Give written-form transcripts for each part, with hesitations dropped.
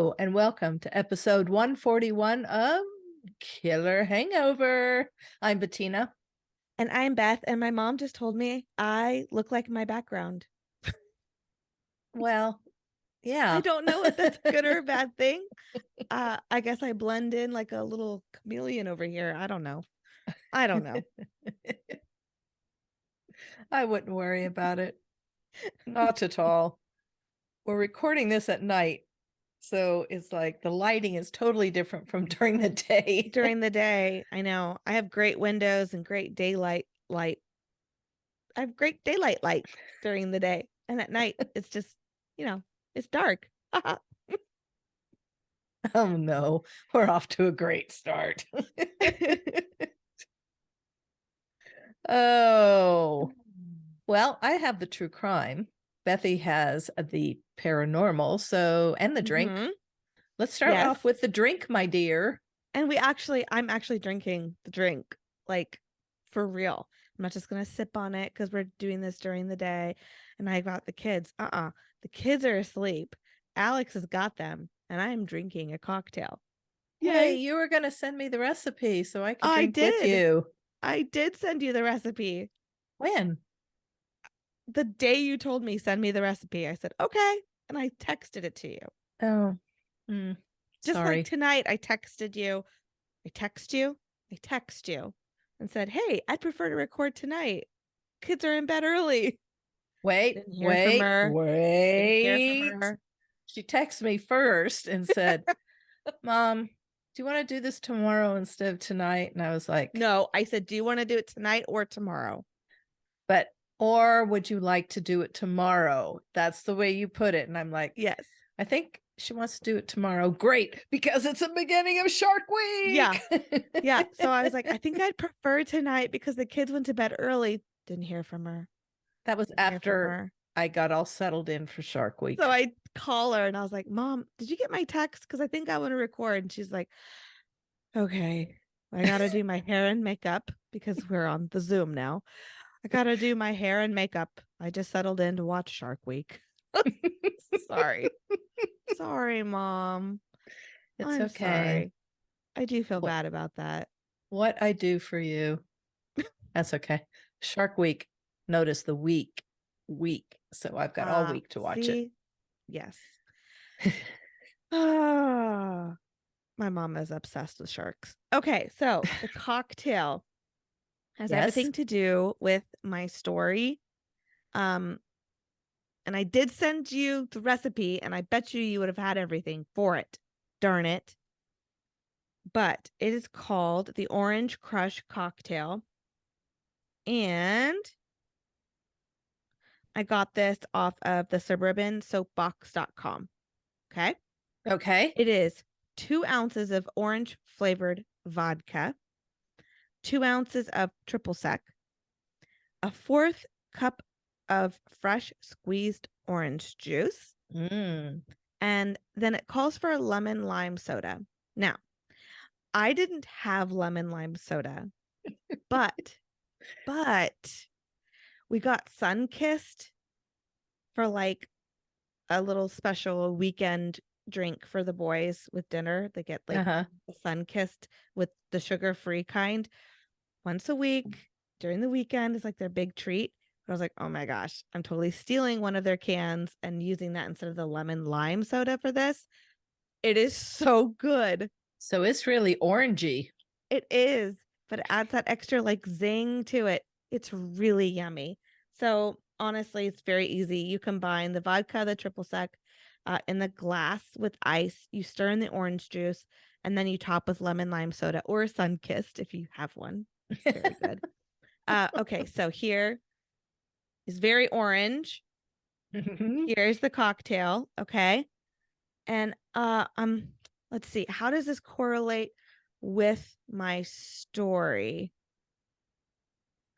Hello and welcome to episode 141 of Killer Hangover. I'm Bettina. And I'm Beth, and my mom just told me I look like my background. Well, yeah. I don't know if that's a good or a bad thing. I guess I blend in like a little chameleon over here. I don't know. I wouldn't worry about it. Not at all. We're recording this at night, so it's like the lighting is totally different from during the day. During the day, I know. I have great windows and great daylight light. I have great daylight light during the day. And at night, it's just, it's dark. Oh no, we're off to a great start. Oh, well, I have the true crime. Bethy has the paranormal, and the drink. Mhm. Let's start Yes. off with the drink, my dear. And I'm actually drinking the drink, like for real. I'm not just going to sip on it because we're doing this during the day. And I got the kids. The kids are asleep. Alex has got them. And I am drinking a cocktail. Hey, Yay. you were going to send me the recipe so I could I drink with did. you. I did send you the recipe. When? The day you told me send me the recipe, I said, okay. And I texted it to you. Oh, Just sorry. like tonight, I texted you. I text you and said, hey, I'd prefer to record tonight. Kids are in bed early. Wait. She texted me first and said, Mom, do you want to do this tomorrow instead of tonight? And I was like, no, I said, do you want to do it tonight or tomorrow? Or would you like to do it tomorrow? That's the way you put it. And I'm like, yes, I think she wants to do it tomorrow. Great, because it's the beginning of Shark Week. Yeah. So I was like, I think I'd prefer tonight because the kids went to bed early. Didn't hear from her. That was after I got all settled in for Shark Week. So I call her and I was like, Mom, did you get my text? Because I think I want to record. And she's like, okay, I got to do my hair and makeup because we're on the Zoom now. I got to do my hair and makeup. I just settled in to watch Shark Week. Sorry, Mom. I'm okay. Sorry. I do feel bad about that. What I do for you. That's okay. Shark Week. Notice the week. So I've got all week to watch it. Yes. My mom is obsessed with sharks. Okay, so the cocktail has everything to do with my story. And I did send you the recipe, and I bet you would have had everything for it. Darn it. But it is called the Orange Crush Cocktail. And I got this off of the suburbansoapbox.com. Okay. It is 2 ounces of orange flavored vodka, 2 ounces of triple sec, a 1/4 cup of fresh squeezed orange juice. And then it calls for a lemon lime soda. Now, I didn't have lemon lime soda, but we got Sunkissed for like a little special weekend drink for the boys with dinner. They get like Sunkissed with the sugar-free kind once a week during the weekend. It's like their big treat. But I was like, oh my gosh, I'm totally stealing one of their cans and using that instead of the lemon lime soda for this. It is so good. So it's really orangey. It is, but it adds that extra like zing to it. It's really yummy. So honestly, it's very easy. You combine the vodka, the triple sec in the glass with ice. You stir in the orange juice, and then you top with lemon lime soda or Sunkissed if you have one. It's very good. Okay, so here is very orange. Here's the cocktail. Okay, and let's see. How does this correlate with my story?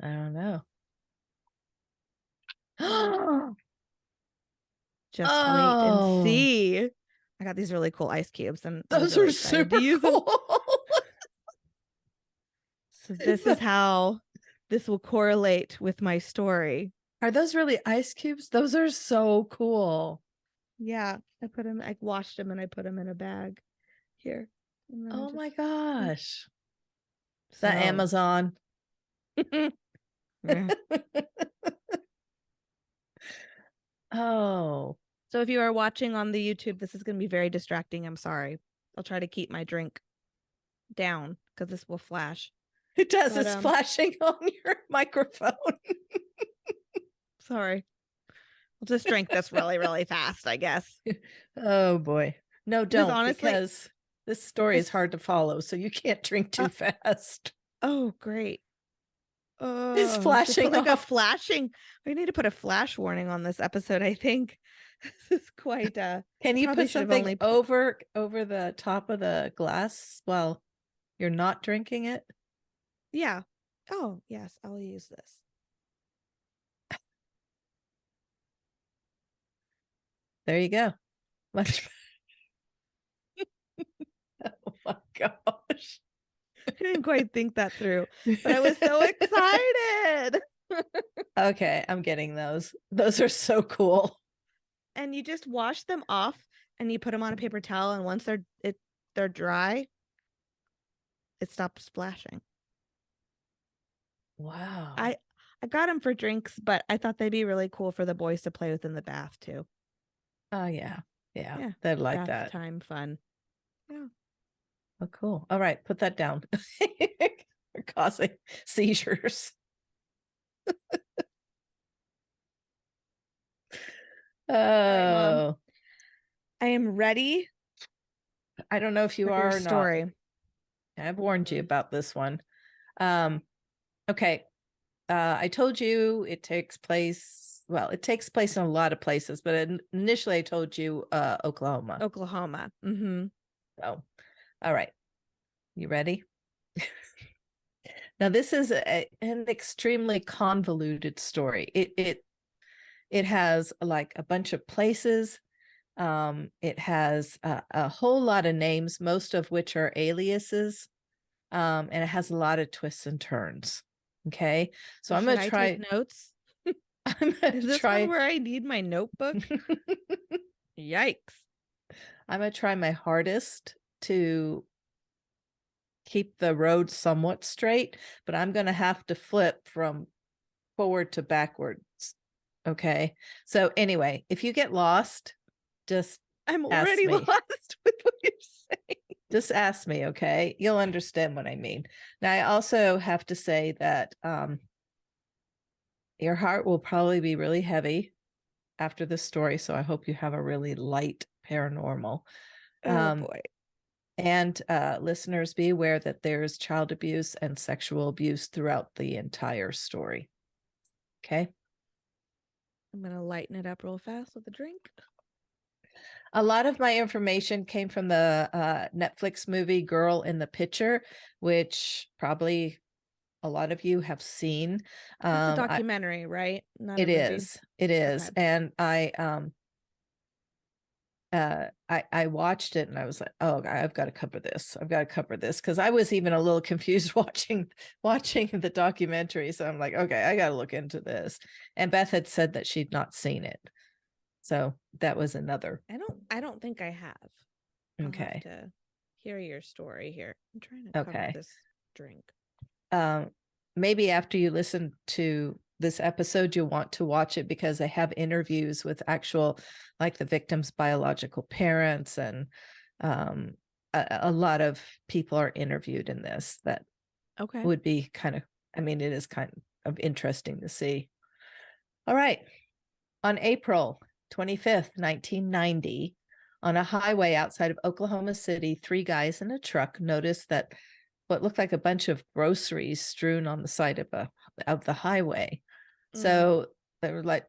I don't know. Just wait and see. I got these really cool ice cubes, and those are super cool. So this is how this will correlate with my story. Are those really ice cubes? Those are so cool. Yeah, I washed them and I put them in a bag here. And then I Oh my just gosh. Is that so Amazon? yeah. Oh, So if you are watching on the YouTube, this is going to be very distracting. I'm sorry. I'll try to keep my drink down because this will flash. it does. But It's flashing on your microphone. sorry. I'll just drink this really, really fast, I guess. Oh boy. No, Because don't, honestly, because this story is this hard to follow, so you can't drink too fast. oh great. It's Oh, we should put flashing like a off. flashing. We need to put a flash warning on this episode, I think. This is quite Can I you probably put should have something only put over the top of the glass while you're not drinking it? yeah. Oh, yes, I'll use this. There you go. Much. Oh my gosh. I didn't quite think that through, but I was so excited. Okay, I'm getting those. Those are so cool. And you just wash them off and you put them on a paper towel, and once they're dry, it stops splashing. Wow. I got them for drinks, but I thought they'd be really cool for the boys to play with in the bath too. Oh yeah. Yeah. Yeah, They'd like bath that. time fun. Yeah. Oh, cool. All right, put that down. You're causing seizures. All right, Mom. Oh, I am ready I don't know if you for your are or not. story. I've warned you about this one. Okay. I told you it takes place, well, it takes place in a lot of places, but initially I told you Oklahoma. Oklahoma. Mm-hmm. So, all right. You ready? Now this is an extremely convoluted story. It has like a bunch of places. It has a whole lot of names, most of which are aliases. And it has a lot of twists and turns. Okay. So I'm Should gonna I try. take notes? I'm gonna Is this one try. where I need my notebook? Yikes. I'm gonna try my hardest to keep the road somewhat straight, but I'm gonna have to flip from forward to backwards. Okay. So anyway, if you get lost, just I'm ask already me. lost with what you're saying. Just ask me, okay? You'll understand what I mean. Now, I also have to say that your heart will probably be really heavy after this story, so I hope you have a really light paranormal. Oh boy. And listeners, be aware that there's child abuse and sexual abuse throughout the entire story. Okay. I'm going to lighten it up real fast with a drink. A lot of my information came from the Netflix movie Girl in the Picture, which probably a lot of you have seen. That's a documentary, right? Not a It movie. is. It is. Okay. And I watched it and I was like, oh, I've got to cover this. I've got to cover this because I was even a little confused watching the documentary. So I'm like, okay, I got to look into this. And Beth had said that she'd not seen it, so that was another. I don't think I have. I'll Okay. have to hear your story here. I'm trying to cover Okay. this drink. Maybe after you listen to this episode, you'll want to watch it because they have interviews with actual, like the victim's biological parents, and a lot of people are interviewed in this that Okay. would be kind of, I mean, it is kind of interesting to see. All right. On April 25th, 1990, on a highway outside of Oklahoma City, 3 guys in a truck noticed that what looked like a bunch of groceries strewn on the side of the highway. So they were like,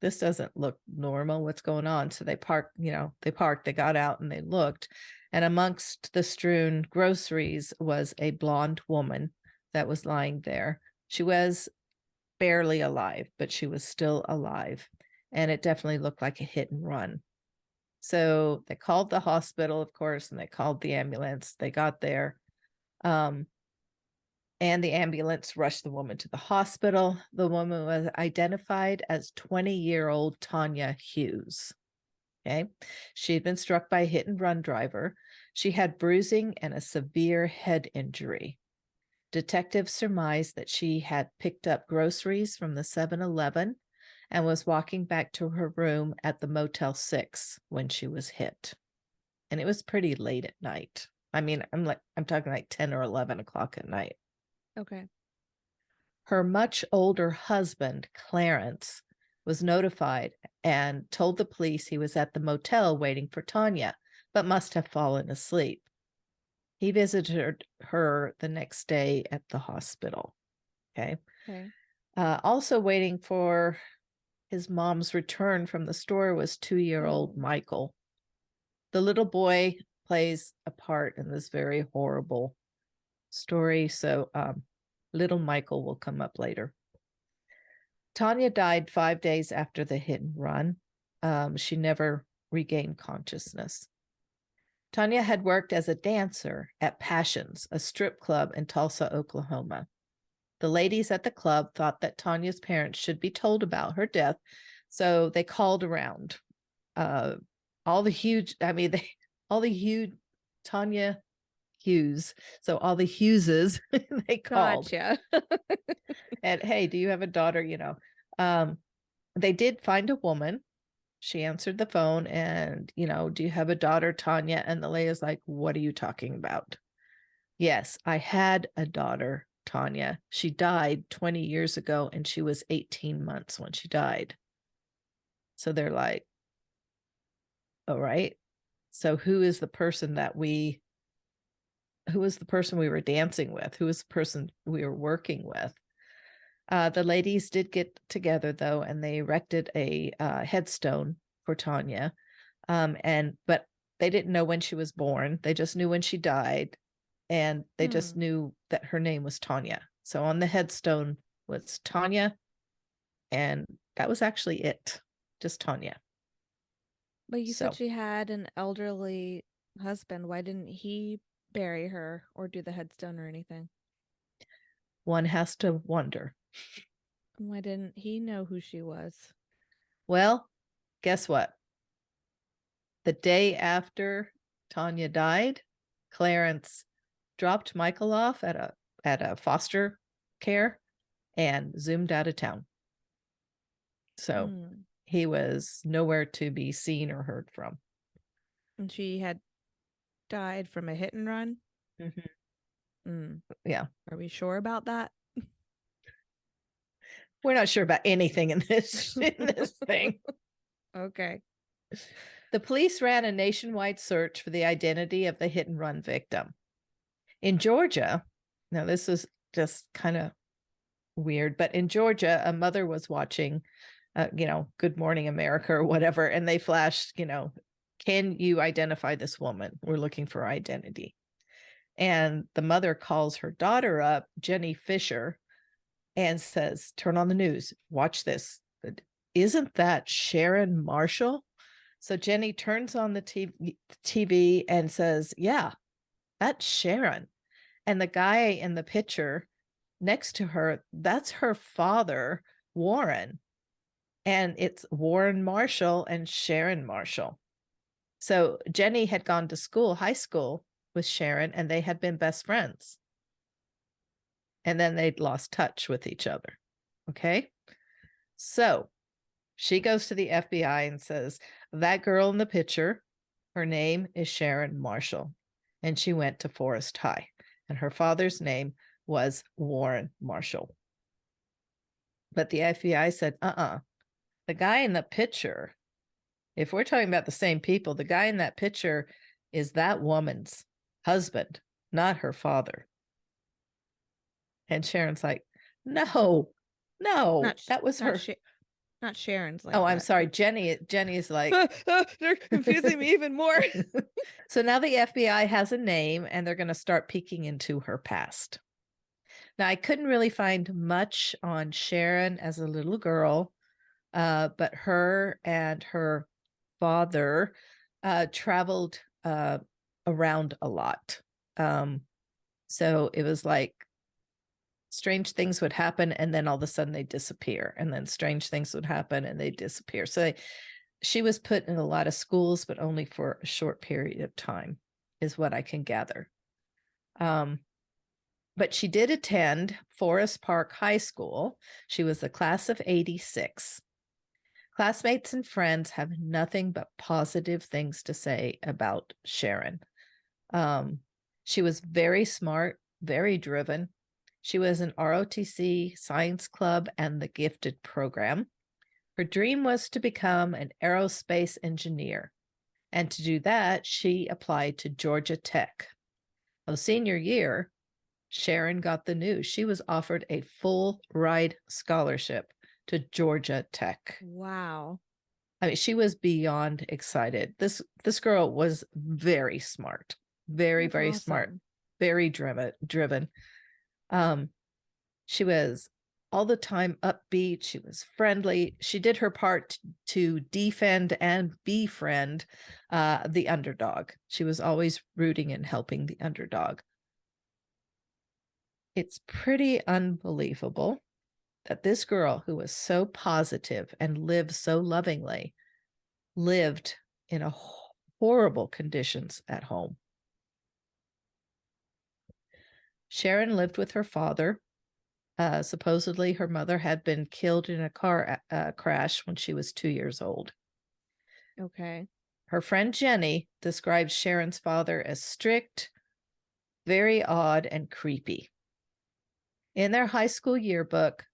this doesn't look normal. What's going on? So they parked, they got out and they looked. And amongst the strewn groceries was a blonde woman that was lying there. She was barely alive, but she was still alive. And it definitely looked like a hit and run. So they called the hospital, of course, and they called the ambulance. They got there. And the ambulance rushed the woman to the hospital. The woman was identified as 20-year-old Tanya Hughes. Okay. She had been struck by a hit and run driver. She had bruising and a severe head injury. Detectives surmised that she had picked up groceries from the 7-Eleven and was walking back to her room at the Motel 6 when she was hit. And it was pretty late at night. I mean, I'm talking like 10 or 11 o'clock at night. Okay. Her much older husband, Clarence, was notified and told the police he was at the motel waiting for Tanya, but must have fallen asleep. He visited her the next day at the hospital. Okay. Okay. Also waiting for his mom's return from the store was 2-year-old Michael. The little boy plays a part in this very horrible story. So little Michael will come up later. Tanya died 5 days after the hit and run. She never regained consciousness. Tanya had worked as a dancer at Passions, a strip club in Tulsa, Oklahoma. The ladies at the club thought that Tanya's parents should be told about her death, so they called around. All the huge Tanya Hughes. So all the Hugheses, they called. Gotcha. And hey, do you have a daughter? They did find a woman. She answered the phone and, do you have a daughter, Tanya? And the lady's like, what are you talking about? Yes, I had a daughter, Tanya. She died 20 years ago and she was 18 months when she died. So they're like, all right. So who is the person we were dancing with? Who was the person we were working with? The ladies did get together though, and they erected a headstone for Tanya. But they didn't know when she was born. They just knew when she died, and they just knew that her name was Tanya. So on the headstone was Tanya, and that was actually it, just Tanya. But you said she had an elderly husband. Why didn't he bury her or do the headstone or anything? One has to wonder. Why didn't he know who she was? Well, guess what? The day after Tanya died, Clarence dropped Michael off at a foster care and zoomed out of town. So he was nowhere to be seen or heard from. And she had died from a hit and run? Yeah. Are we sure about that? We're not sure about anything in this thing. Okay. The police ran a nationwide search for the identity of the hit and run victim. In Georgia, now this is just kind of weird, but in Georgia, a mother was watching, Good Morning America or whatever, and they flashed, can you identify this woman? We're looking for identity. And the mother calls her daughter up, Jenny Fisher, and says, turn on the news, watch this. Isn't that Sharon Marshall? So Jenny turns on the TV and says, yeah, that's Sharon. And the guy in the picture next to her, that's her father, Warren. And it's Warren Marshall and Sharon Marshall. So Jenny had gone to high school with Sharon, and they had been best friends. And then they'd lost touch with each other. Okay. So she goes to the FBI and says, that girl in the picture, her name is Sharon Marshall. And she went to Forest High. And her father's name was Warren Marshall. But the FBI said, the guy in the picture, if we're talking about the same people, the guy in that picture is that woman's husband, not her father. And Sharon's like, no, that was her. Not Sharon's like I'm sorry. Jenny's like, they're confusing me even more. So now the FBI has a name and they're going to start peeking into her past. Now, I couldn't really find much on Sharon as a little girl, but her and her father traveled around a lot. So it was like strange things would happen and then all of a sudden they disappear, and then strange things would happen and they disappear. So She was put in a lot of schools, but only for a short period of time, is what I can gather. But she did attend Forest Park High School. She was the class of 86. Classmates and friends have nothing but positive things to say about Sharon. She was very smart, very driven. She was in ROTC, Science Club, and the Gifted program. Her dream was to become an aerospace engineer. And to do that, she applied to Georgia Tech. Her senior year, Sharon got the news. She was offered a full ride scholarship to Georgia Tech. Wow. I mean, she was beyond excited. This girl was very smart, very, That's very smart, awesome. very driven. She was all the time upbeat. She was friendly. She did her part to defend and befriend the underdog. She was always rooting and helping the underdog. It's pretty unbelievable that this girl, who was so positive and lived so lovingly, lived in a horrible conditions at home. Sharon lived with her father. Supposedly, her mother had been killed in a car crash when she was 2 years old. Okay. Her friend Jenny describes Sharon's father as strict, very odd, and creepy. In their high school yearbook,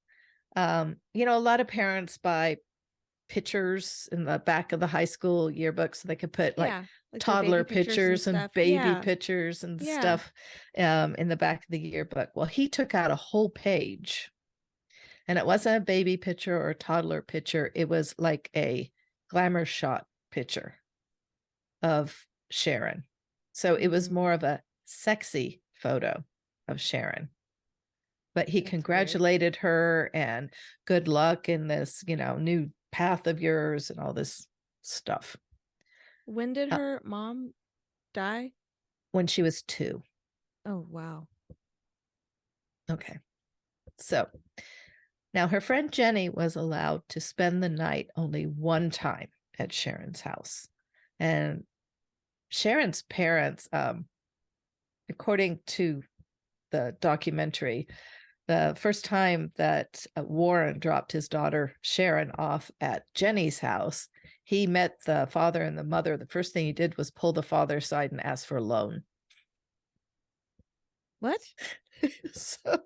a lot of parents buy pictures in the back of the high school yearbook so they could put Yeah. Like their toddler baby pictures and pictures and stuff. baby Yeah. pictures and Yeah. stuff in the back of the yearbook. Well, he took out a whole page, and it wasn't a baby picture or a toddler picture. It was like a glamour shot picture of Sharon. So it was more of a sexy photo of Sharon. But he That's congratulated her and good luck in this, new path of yours and all this stuff. When did her mom die? When she was 2. Oh, wow. Okay. So now her friend Jenny was allowed to spend the night only one time at Sharon's house. And Sharon's parents, according to the documentary, the first time that Warren dropped his daughter Sharon off at Jenny's house, he met the father and the mother. The first thing he did was pull the father aside and ask for a loan. What? So,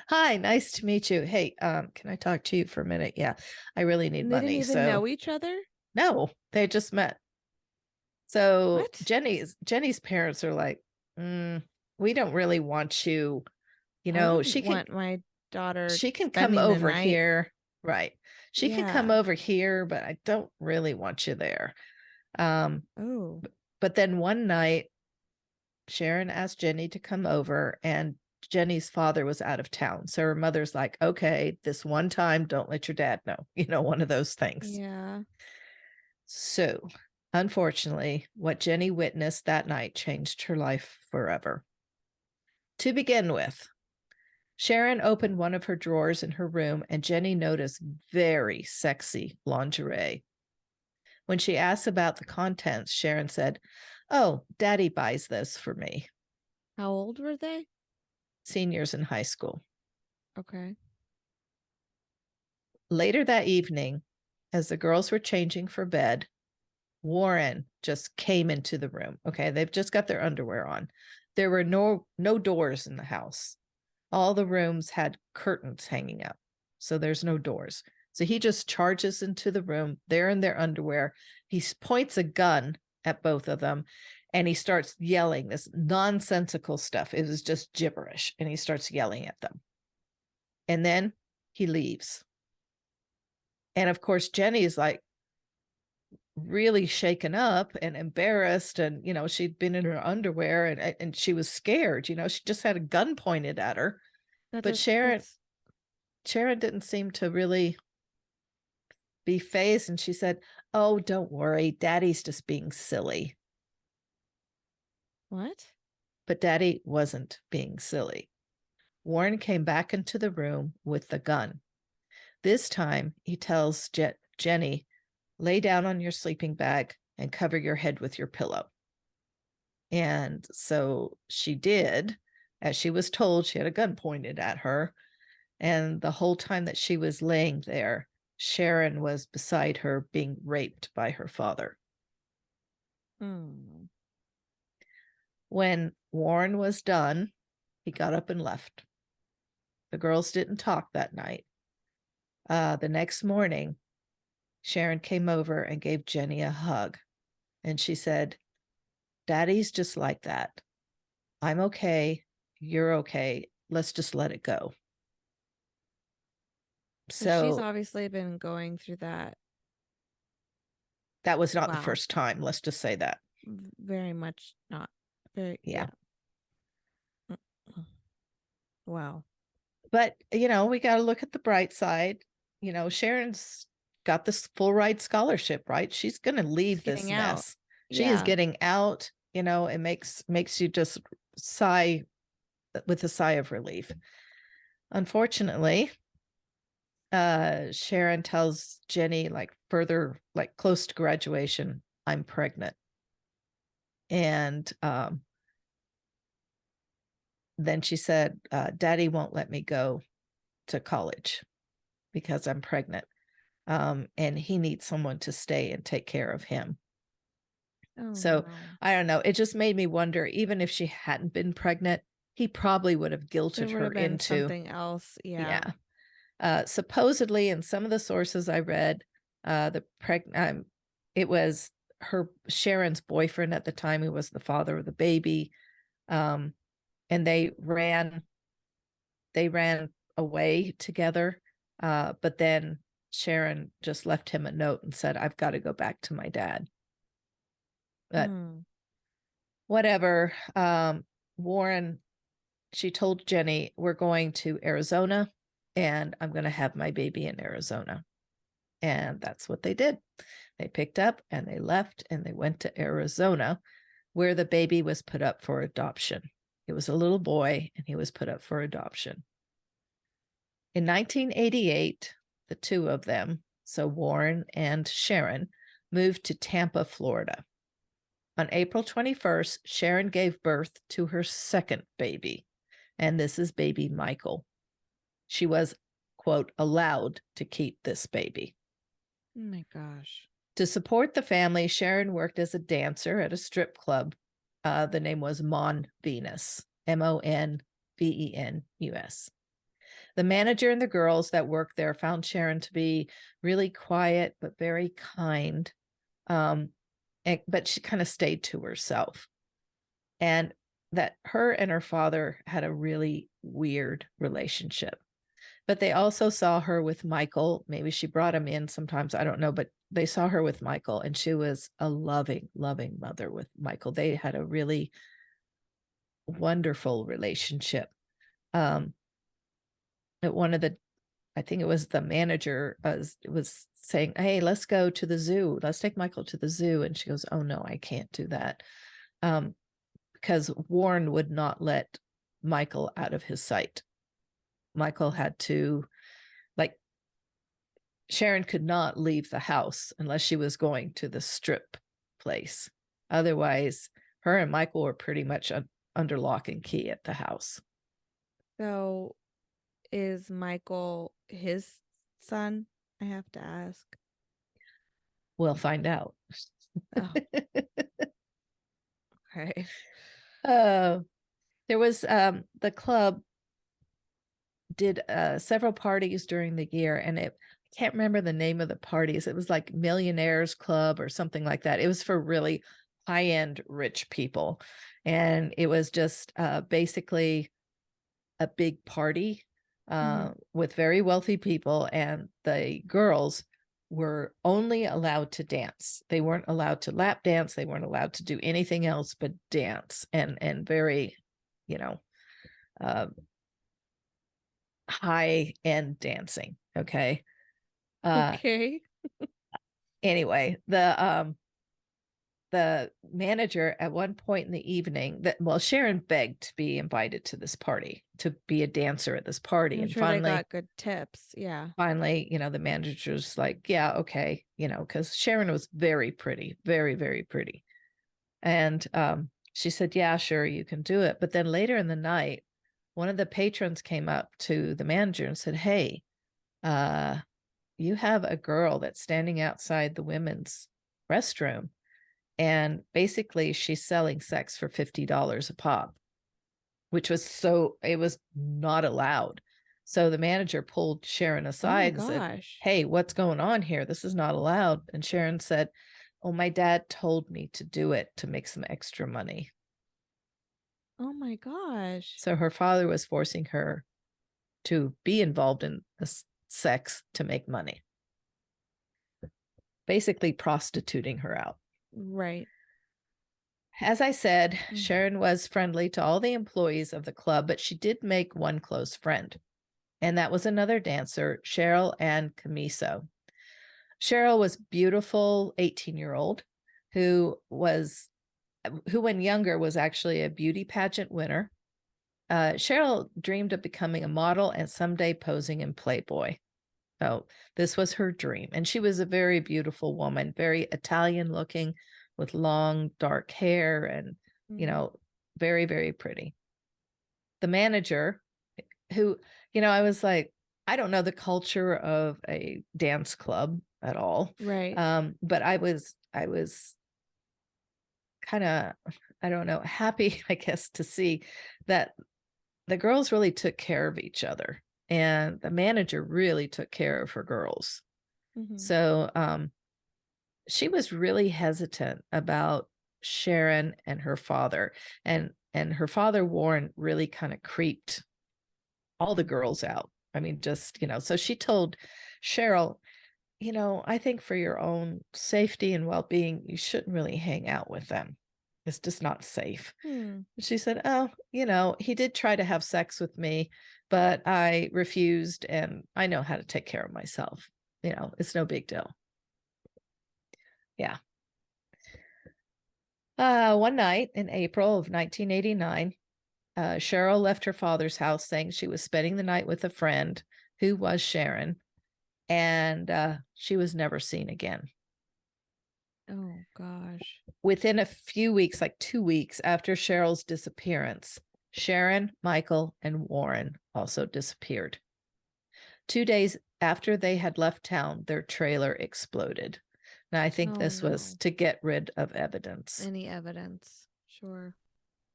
hi, nice to meet you. Hey, can I talk to you for a minute? Yeah, I really need And they didn't money. even know each other? No, they just met. So What? Jenny's parents are like, we don't really want you. I wouldn't want my daughter she can come spending the over night. here, right? She can come Yeah. over here, but I don't really want you there. Oh. But then one night, Sharon asked Jenny to come over, and Jenny's father was out of town. So her mother's like, okay, this one time, don't let your dad know, one of those things. Yeah. So, unfortunately, what Jenny witnessed that night changed her life forever. To begin with, Sharon opened one of her drawers in her room, and Jenny noticed very sexy lingerie. When she asked about the contents, Sharon said, "Oh, Daddy buys this for me." How old were they? Seniors in high school. Okay. Later that evening, as the girls were changing for bed, Warren just came into the room. Okay, they've just got their underwear on. There were no doors in the house. All the rooms had curtains hanging up, so there's no doors. So he just charges into the room. They're in their underwear. He points a gun at both of them, and he starts yelling this nonsensical stuff. It was just gibberish, and he starts yelling at them. And then he leaves. And of course, Jenny is like really shaken up and embarrassed, and she'd been in her underwear, and she was scared. She just had a gun pointed at her. But Sharon didn't seem to really be phased, and she said, "Oh, don't worry, Daddy's just being silly." What? But Daddy wasn't being silly. Warren came back into the room with the gun. This time, he tells Jenny lay down on your sleeping bag and cover your head with your pillow. And so she did, as she was told. She had a gun pointed at her. And the whole time that she was laying there, Sharon was beside her being raped by her father. Hmm. When Warren was done, he got up and left. The girls didn't talk that night. The next morning, Sharon came over and gave Jenny a hug. And she said, Daddy's just like that. I'm okay. You're okay. Let's just let it go. So she's So obviously been going through that. that was not the Wow. first time. Let's just say that. Very much not. Very, Yeah. Mm-mm. Wow. But, we got to look at the bright side. Sharon's got this full ride scholarship, right? She's going to She's leave this getting out. mess. She is Yeah. getting out. It makes you just sigh with a sigh of relief. Unfortunately, Sharon tells Jenny, like further, like close to graduation, I'm pregnant. And then she said, Daddy won't let me go to college because I'm pregnant. And he needs someone to stay and take care of him. Oh So no. I don't know. It just made me wonder, even if she hadn't been pregnant, he probably would have There guilted would her have been into, something else. Yeah. supposedly in some of the sources I read, it was Sharon's boyfriend at the time who was the father of the baby. And they ran away together. But then Sharon just left him a note and said, I've got to go back to my dad. But whatever. Warren, she told Jenny, we're going to Arizona and I'm going to have my baby in Arizona. And that's what they did. They picked up and they left and they went to Arizona, where the baby was put up for adoption. It was a little boy and he was put up for adoption. In 1988, the two of them, so Warren and Sharon, moved to Tampa, Florida. On April 21st, Sharon gave birth to her second baby, and this is baby Michael. She was, quote, allowed to keep this baby. Oh my gosh. To support the family, Sharon worked as a dancer at a strip club. The name was Mon Venus, Monvenus. The manager and the girls that worked there found Sharon to be really quiet, but very kind. But she kind of stayed to herself. And that her and her father had a really weird relationship. But they also saw her with Michael. Maybe she brought him in sometimes. I don't know. But they saw her with Michael, and she was a loving, loving mother with Michael. They had a really wonderful relationship. At one of the, I think it was the manager, was saying, hey, let's go to the zoo. Let's take Michael to the zoo. And she goes, oh, no, I can't do that. Because Warren would not let Michael out of his sight. Michael had to, like, Sharon could not leave the house unless she was going to the strip place. Otherwise, her and Michael were pretty much under lock and key at the house. So is Michael his son? I have to ask. We'll find out. Oh, okay. There was the club did several parties during the year, and I can't remember the name of the parties. It was like Millionaires Club or something like that. It was for really high-end rich people, and it was just basically a big party with very wealthy people, and the girls were only allowed to dance. They weren't allowed to lap dance. They weren't allowed to do anything else but dance, and very, uh, high end dancing. Okay. Okay. Anyway, the the manager at one point in the evening Sharon begged to be invited to this party, to be a dancer at this party. I'm And sure they got good tips. Yeah. finally, the manager's like, yeah, okay, because Sharon was very pretty, very, very pretty. And she said, yeah, sure, you can do it. But then later in the night, one of the patrons came up to the manager and said, hey, you have a girl that's standing outside the women's restroom. And basically, she's selling sex for $50 a pop, which it was not allowed. So the manager pulled Sharon aside and said, hey, what's going on here? This is not allowed. And Sharon said, oh, my dad told me to do it to make some extra money. Oh my gosh. So her father was forcing her to be involved in the sex to make money. Basically prostituting her out. Right. As I said, Sharon was friendly to all the employees of the club, but she did make one close friend. And that was another dancer, Cheryl Ann Camiso. Cheryl was beautiful 18-year-old who when younger was actually a beauty pageant winner. Cheryl dreamed of becoming a model and someday posing in Playboy. Oh, this was her dream. And she was a very beautiful woman, very Italian looking, with long dark hair and, very, very pretty. The manager who, I was like, I don't know the culture of a dance club at all. Right. But I was kind of, I don't know, happy, I guess, to see that the girls really took care of each other. And the manager really took care of her girls. So she was really hesitant about Sharon and her father. And her father, Warren, really kind of creeped all the girls out. I mean, just, so she told Cheryl, I think for your own safety and well-being, you shouldn't really hang out with them. It's just not safe. She said, oh, he did try to have sex with me, but I refused and I know how to take care of myself. It's no big deal. Yeah. One night in April of 1989, Cheryl left her father's house saying she was spending the night with a friend who was Sharon, and she was never seen again. Oh, gosh. Within a few weeks, like 2 weeks after Cheryl's disappearance, Sharon, Michael, and Warren also disappeared. 2 days after they had left town, their trailer exploded. Now, I think this was to get rid of evidence. Any evidence. Sure.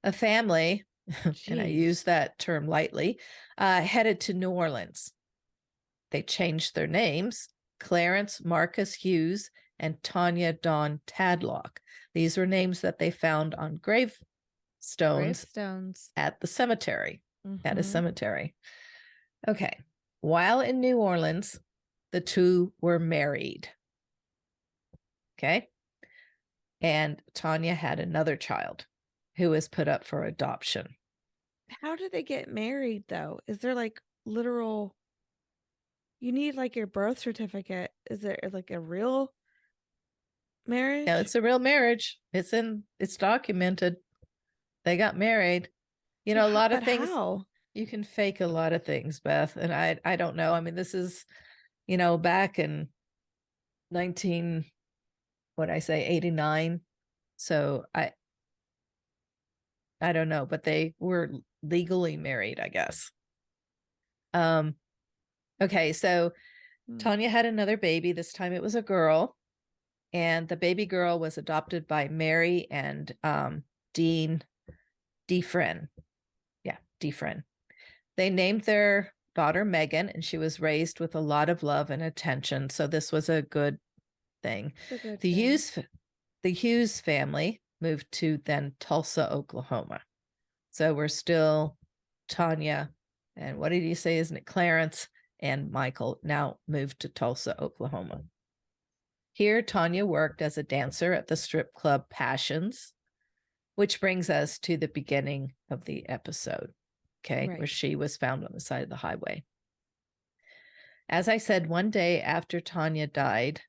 A family, and I use that term lightly, headed to New Orleans. They changed their names, Clarence Marcus Hughes and Tanya Dawn Tadlock. These were names that they found on gravestones at the cemetery, at a cemetery. Okay. While in New Orleans, the two were married. Okay. And Tanya had another child who was put up for adoption. How did they get married, though? Is there like literal... You need like your birth certificate. Is there like a real marriage? No, it's a real marriage. It's documented. They got married. A lot of things. How? You can fake a lot of things, Beth. And I don't know. I mean, this is, back in 89. So I don't know, but they were legally married, I guess. Okay, so Tanya had another baby. This time it was a girl, and the baby girl was adopted by Mary and Dean Defren. Yeah, Defren. They named their daughter Megan, and she was raised with a lot of love and attention. So this was a good thing. The Hughes family moved to then Tulsa, Oklahoma. So we're still Tanya, and what did you say? Isn't it Clarence and Michael now moved to Tulsa, Oklahoma? Here, Tanya worked as a dancer at the strip club Passions, which brings us to the beginning of the episode, okay, where she was found on the side of the highway. As I said, one day after Tanya died,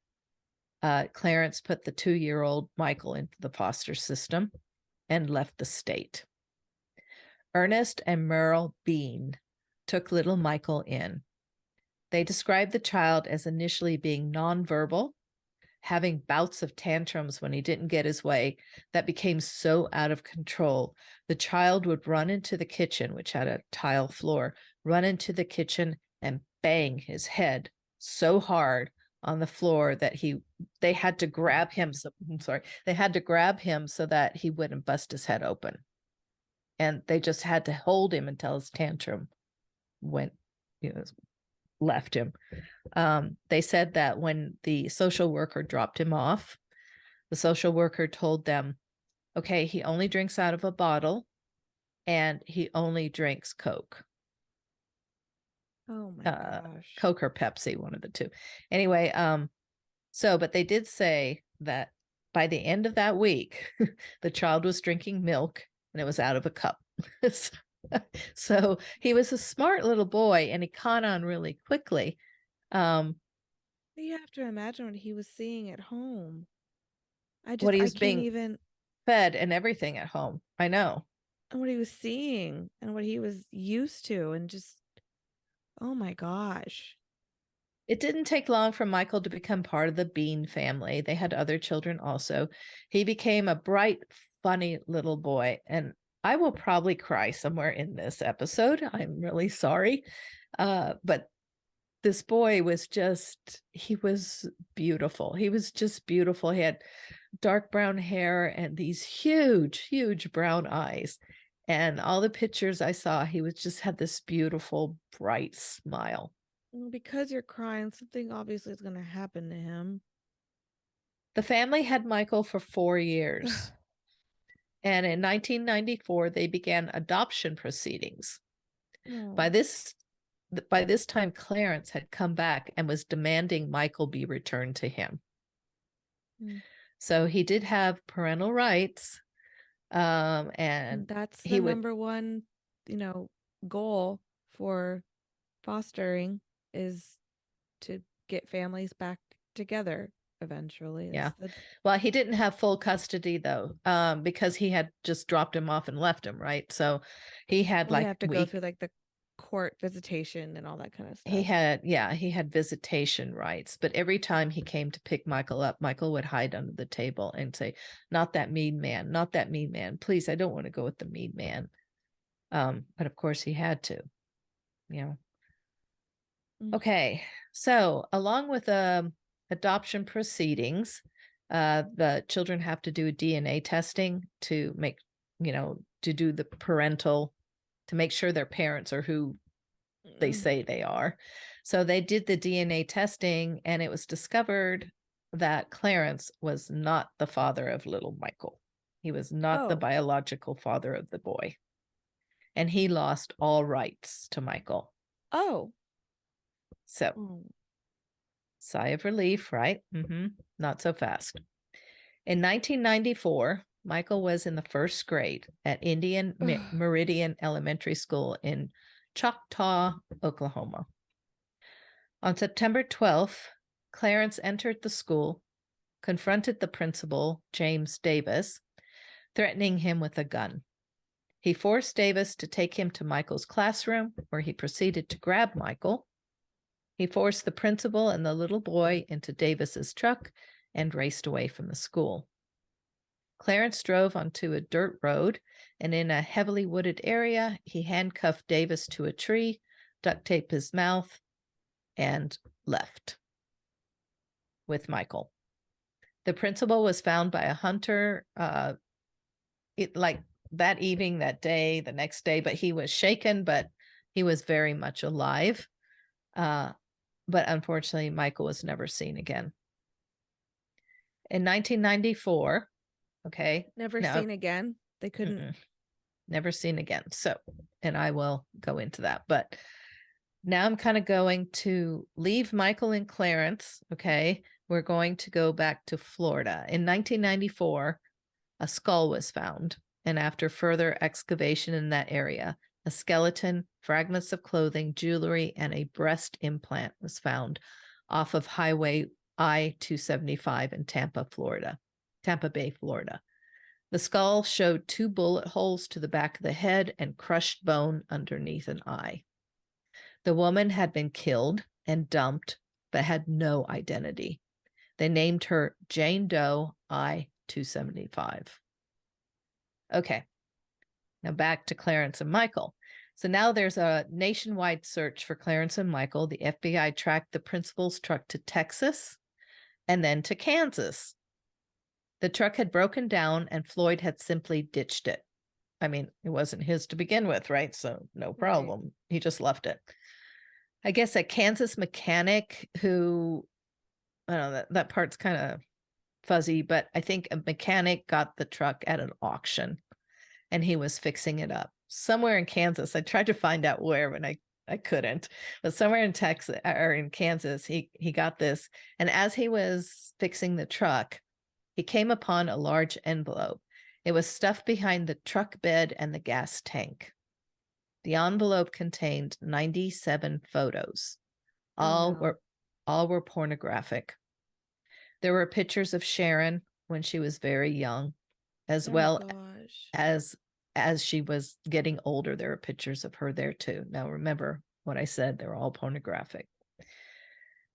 Clarence put the 2-year-old Michael into the foster system and left the state. Ernest and Merle Bean took little Michael in. They described the child as initially being nonverbal, having bouts of tantrums when he didn't get his way that became so out of control. The child would run into the kitchen, which had a tile floor, run into the kitchen and bang his head so hard on the floor that they had to grab him. They had to grab him so that he wouldn't bust his head open. And they just had to hold him until his tantrum left him. They said that when the social worker dropped him off, the social worker told them, okay, he only drinks out of a bottle and he only drinks Coke. Oh my gosh. Coke or Pepsi, one of the two. Anyway, but they did say that by the end of that week, the child was drinking milk and it was out of a cup. So he was a smart little boy and he caught on really quickly. You have to imagine what he was seeing at home. I can't even fed and everything at home. I know. And what he was seeing and what he was used to, and just, oh my gosh. It didn't take long for Michael to become part of the Bean family. They had other children also. He became a bright, funny little boy, and I will probably cry somewhere in this episode. I'm really sorry. But this boy was he was beautiful. He was just beautiful. He had dark brown hair and these huge, huge brown eyes. And all the pictures I saw, he had this beautiful, bright smile. Well, because you're crying, something obviously is going to happen to him. The family had Michael for 4 years. And in 1994, they began adoption proceedings. Oh. By this time, Clarence had come back and was demanding Michael be returned to him. So he did have parental rights. And that's the number one, goal for fostering, is to get families back together eventually. Yeah. Well, he didn't have full custody though, because he had just dropped him off and left him, right? So he had you have to go through like the court visitation and all that kind of stuff. He had visitation rights, but every time he came to pick Michael up, Michael would hide under the table and say, "Not that mean man, not that mean man. Please, I don't want to go with the mean man." But of course he had to, Okay, so along with adoption proceedings, the children have to do DNA testing to make, to do the parental, to make sure their parents are who they say they are. So they did the DNA testing and it was discovered that Clarence was not the father of little Michael. He was not the biological father of the boy. And he lost all rights to Michael. So, sigh of relief, right? Not so fast. In 1994, Michael was in the first grade at Indian Meridian Elementary School in Choctaw, Oklahoma. On September 12th, Clarence entered the school, confronted the principal, James Davis, threatening him with a gun. He forced Davis to take him to Michael's classroom, where he proceeded to grab Michael. He forced the principal and the little boy into Davis's truck and raced away from the school. Clarence drove onto a dirt road, and in a heavily wooded area, he handcuffed Davis to a tree, duct taped his mouth, and left with Michael. The principal was found by a hunter that evening, that day, the next day, but he was shaken, but he was very much alive. But unfortunately, Michael was never seen again. In 1994, never seen again. They couldn't. Never seen again. So, and I will go into that. But now I'm kind of going to leave Michael and Clarence. We're going to go back to Florida. In 1994, a skull was found. And after further excavation in that area, a skeleton, fragments of clothing, jewelry, and a breast implant was found off of Highway I-275 in Tampa Bay, Florida. The skull showed 2 bullet holes to the back of the head and crushed bone underneath an eye. The woman had been killed and dumped, but had no identity. They named her Jane Doe I-275. Okay, now back to Clarence and Michael. So now there's a nationwide search for Clarence and Michael. The FBI tracked the principal's truck to Texas and then to Kansas. The truck had broken down and Floyd had simply ditched it. I mean, it wasn't his to begin with, right? So no problem. Right. He just left it. I guess a Kansas mechanic who, I don't know, that part's kind of fuzzy, but I think a mechanic got the truck at an auction and he was fixing it up somewhere in Kansas. I tried to find out where, but I couldn't. But somewhere in Texas or in Kansas, he got this. And as he was fixing the truck, he came upon a large envelope. It was stuffed behind the truck bed and the gas tank. The envelope contained 97 photos. All were pornographic. There were pictures of Sharon when she was very young, as well as she was getting older. There were pictures of her there too. Now remember what I said, they were all pornographic.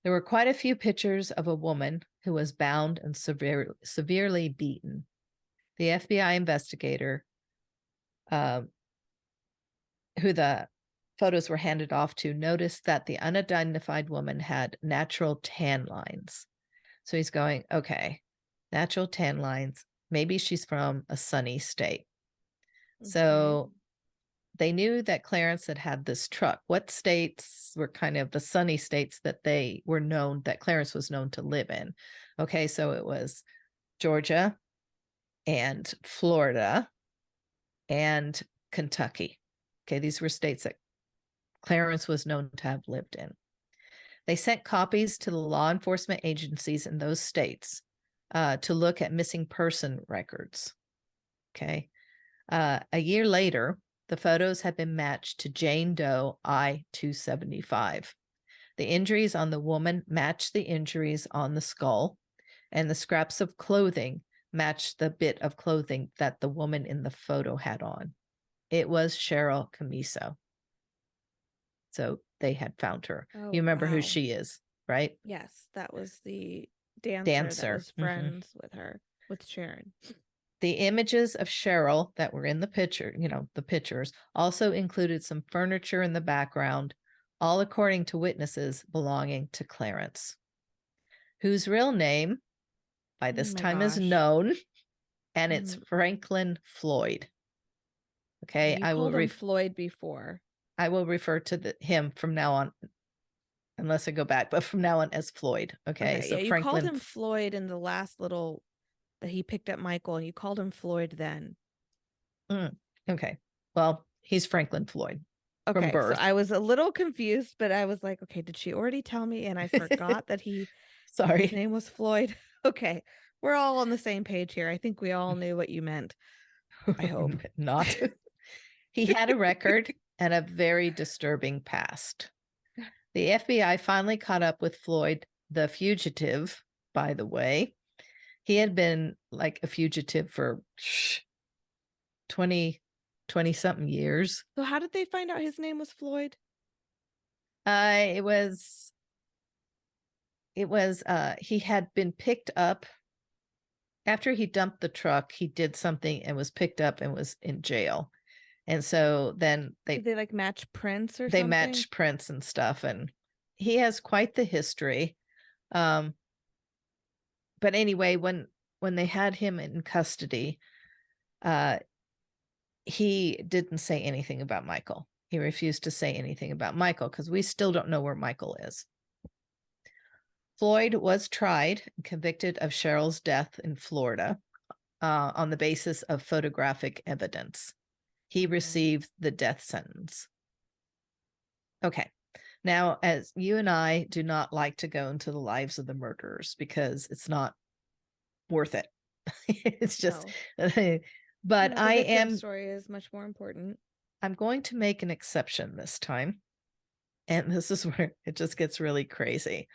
There were quite a few pictures of a woman who was bound and severely beaten. The FBI investigator, who the photos were handed off to, noticed that the unidentified woman had natural tan lines. So he's going, okay, natural tan lines. Maybe she's from a sunny state. Okay. So they knew that Clarence had this truck. What states were kind of the sunny states that they were known, that Clarence was known to live in? Okay, so it was Georgia and Florida and Kentucky. Okay, these were states that Clarence was known to have lived in. They sent copies to the law enforcement agencies in those states to look at missing person records. Okay. A year later, the photos had been matched to Jane Doe I-275. The injuries on the woman matched the injuries on the skull, and the scraps of clothing matched the bit of clothing that the woman in the photo had on. It was Cheryl Camiso. So they had found her. You remember who she is, right? Yes, that was the dancer. That was friends with her, with Sharon. The images of Cheryl that were in the picture, the pictures, also included some furniture in the background, all according to witnesses belonging to Clarence, whose real name by this time is known, and it's Franklin Floyd. Okay, I will called him Floyd before. I will refer to him from now on, unless I go back, but from now on as Floyd. Okay, so yeah, you Franklin called him Floyd in the last little that he picked up Michael, and you called him Floyd then. Okay, well, he's Franklin Floyd. Okay, from birth. So I was a little confused, but I was like, okay, did she already tell me? And I forgot that his name was Floyd. Okay, we're all on the same page here. I think we all knew what you meant. I hope not. He had a record and a very disturbing past. The FBI finally caught up with Floyd, the fugitive, by the way. He had been like a fugitive for 20 something years. So how did they find out his name was Floyd? It was he had been picked up after he dumped the truck. He did something and was picked up and was in jail. And so then did they like match prints or they something? matched prints and stuff, and he has quite the history. But anyway, when they had him in custody, he didn't say anything about Michael. He refused to say anything about Michael because we still don't know where Michael is. Floyd was tried and convicted of Cheryl's death in Florida on the basis of photographic evidence. He received the death sentence. Okay. Now, as you and I do not like to go into the lives of the murderers because it's not worth it. It's just, but I am. Story is much more important. I'm going to make an exception this time. And this is where it just gets really crazy.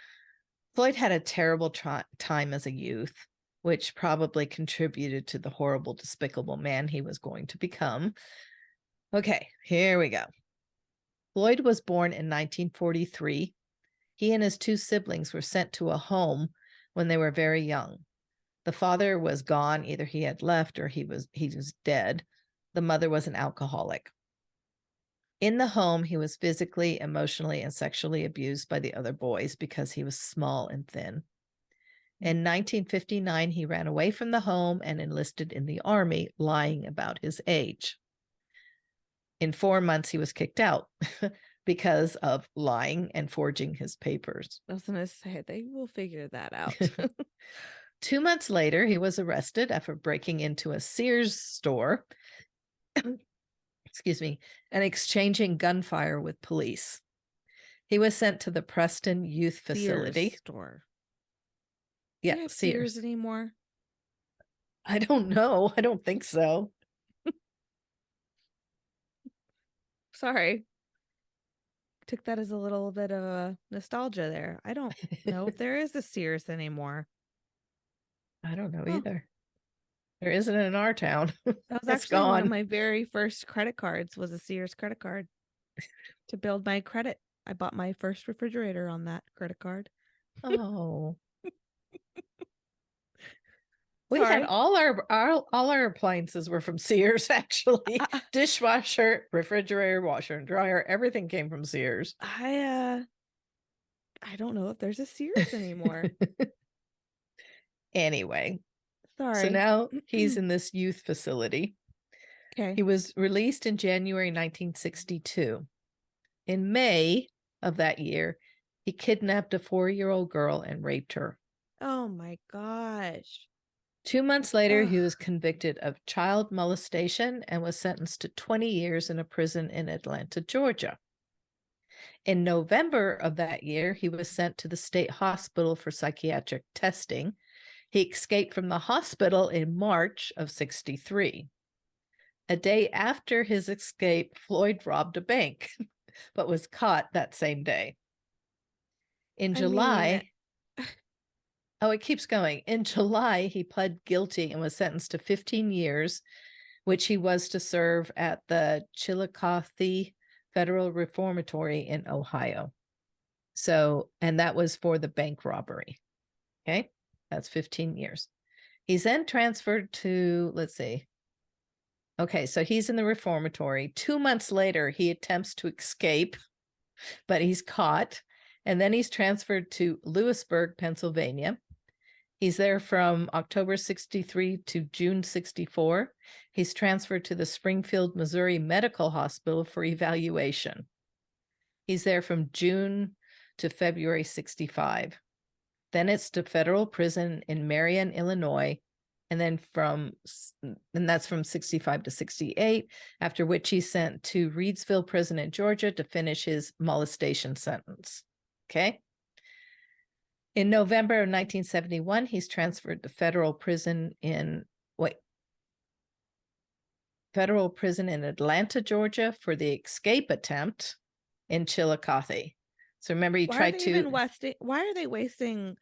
Floyd had a terrible time as a youth, which probably contributed to the horrible, despicable man he was going to become. Okay, here we go. Floyd was born in 1943. He and his two siblings were sent to a home when they were very young. The father was gone, either he had left or he was dead. The mother was an alcoholic. In the home, he was physically, emotionally, and sexually abused by the other boys because he was small and thin. In 1959, he ran away from the home and enlisted in the army, lying about his age. In 4 months, he was kicked out because of lying and forging his papers. I was going to say, they will figure that out. 2 months later, he was arrested after breaking into a Sears store, excuse me, and exchanging gunfire with police. He was sent to the Preston Youth Facility. Sears store. Yeah, Do they have Sears. Sears anymore? I don't know. I don't think so. Sorry. Took that as a little bit of a nostalgia there. I don't know if there is a Sears anymore. I don't know either. There isn't in our town. That was It's actually one of gone. my very first credit cards was a Sears credit card to build my credit. I bought my first refrigerator on that credit card. Oh. We Sorry. had all our appliances were from Sears, actually. Dishwasher, refrigerator, washer and dryer, everything came from Sears. I don't know if there's a Sears anymore. Anyway, Sorry. so now he's in this youth facility. Okay. He was released in January 1962. In May of that year, he kidnapped a 4-year-old girl and raped her. Oh my gosh. 2 months later, he was convicted of child molestation and was sentenced to 20 years in a prison in Atlanta, Georgia. In November of that year, he was sent to the state hospital for psychiatric testing. He escaped from the hospital in March of 63. A day after his escape, Floyd robbed a bank, but was caught that same day. In July, oh, it keeps going. In July, he pled guilty and was sentenced to 15 years, which he was to serve at the Chillicothe Federal Reformatory in Ohio. So, and that was for the bank robbery. Okay, that's 15 years. He's then transferred to, let's see. Okay, so he's in the reformatory. 2 months later, he attempts to escape, but he's caught. And then he's transferred to Lewisburg, Pennsylvania. He's there from October 63 to June 64. He's transferred to the Springfield, Missouri Medical Hospital for evaluation. He's there from June to February 65. Then it's to federal prison in Marion, Illinois. And then that's from 65 to 68, after which he's sent to Reidsville Prison in Georgia to finish his molestation sentence. Okay. In November of 1971, he's transferred to federal prison in Atlanta, Georgia for the escape attempt in Chillicothe. So remember, he tried to. Why are they wasting?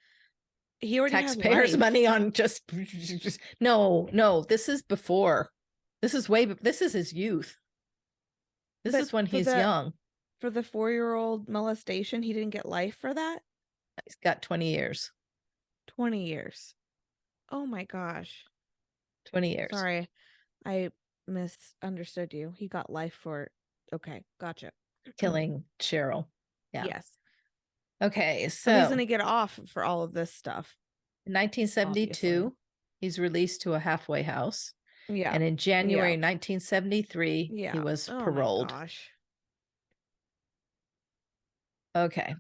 He already taxpayers' money on just no. This is before. This is his youth. This is when he's young. For the 4-year-old molestation, he didn't get life for that? He's got 20 years. 20 years. Oh my gosh. 20 years. Sorry, I misunderstood you. He got life for, okay, gotcha. Killing Cheryl. Yeah. Yes. Okay, so he's gonna get off for all of this stuff. In 1972, obviously. He's released to a halfway house. Yeah. And in January 1973, he was paroled. Oh my gosh. Okay.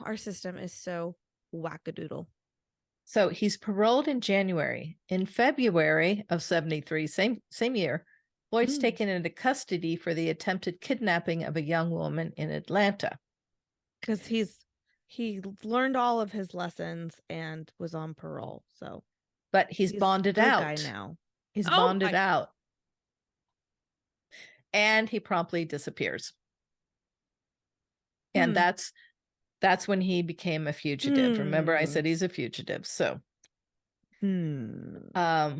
Our system is so wackadoodle. So he's paroled in January. In February of 73, same year, Floyd's taken into custody for the attempted kidnapping of a young woman in Atlanta. Because he learned all of his lessons and was on parole. So, but he's bonded out guy now. He's bonded out, and he promptly disappears. And that's That's when he became a fugitive. Remember, I said he's a fugitive. So, I and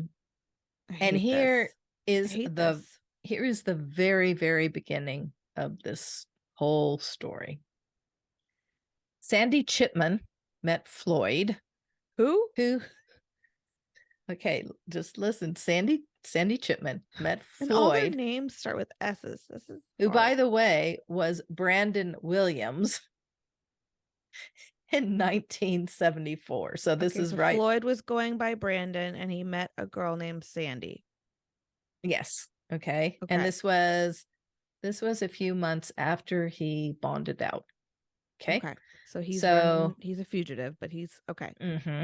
hate this. I is hate the this. here is the very, very beginning of this whole story. Sandy Chipman met Floyd, Who? okay, just listen. Sandy Chipman met And all their Floyd, names start with S's. This is who, by hard. the way, was Brandon Williams in 1974. So this Okay, is so right. Floyd was going by Brandon and he met a girl named Sandy. Yes. Okay. And Okay. this was a few months after he bonded out. Okay. Okay. So he's So running, he's a fugitive, but he's okay.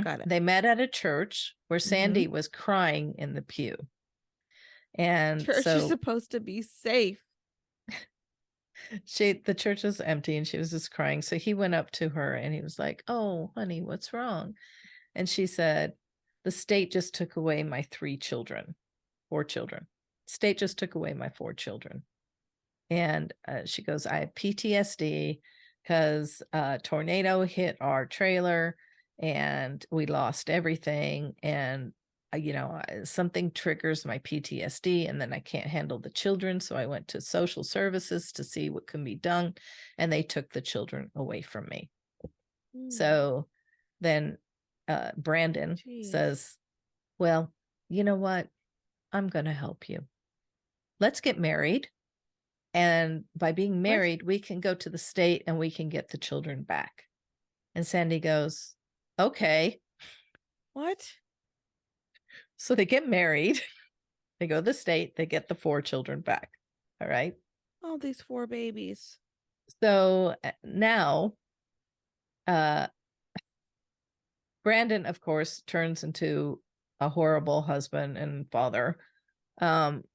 Got it. they met at a church where Sandy Mhm. was crying in the pew. And Church is so supposed to be safe. the church was empty and she was just crying. So he went up to her and he was like, "Oh, honey, what's wrong?" And she said, "The state just took away my 4 children. State just took away my 4 children." And she goes, "I have PTSD because a tornado hit our trailer and we lost everything. And, something triggers my PTSD and then I can't handle the children. So I went to social services to see what can be done. And they took the children away from me." So then Brandon says, "Well, you know what? I'm going to help you. Let's get married. And by being married, we can go to the state and we can get the children back." And Sandy goes, "Okay." What? So they get married. They go to the state. They get the 4 children back. All right. Oh, these 4 babies. So now, Brandon, of course, turns into a horrible husband and father. And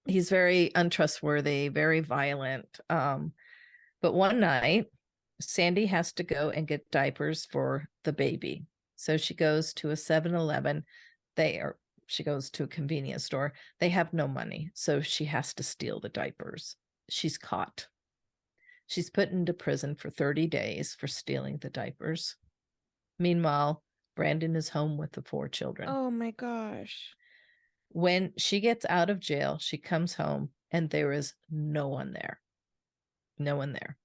he's very untrustworthy, very violent. But one night, Sandy has to go and get diapers for the baby. So she goes to a 7-Eleven. She goes to a convenience store. They have no money, so she has to steal the diapers. She's caught. She's put into prison for 30 days for stealing the diapers. Meanwhile, Brandon is home with the 4 children. Oh my gosh. When she gets out of jail, she comes home and there is no one there. No one there.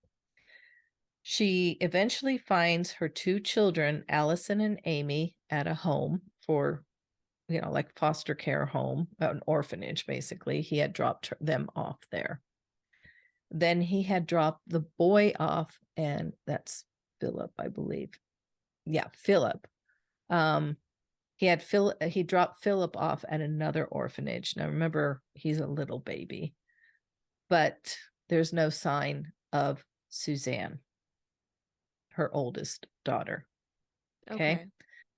She eventually finds her 2 children, Allison and Amy, at a home for, like foster care home, an orphanage, basically. He had dropped them off there. Then he had dropped the boy off, and that's Philip, I believe. Yeah, Philip. He dropped Philip off at another orphanage. Now remember, he's a little baby, but there's no sign of Suzanne, her oldest daughter. Okay.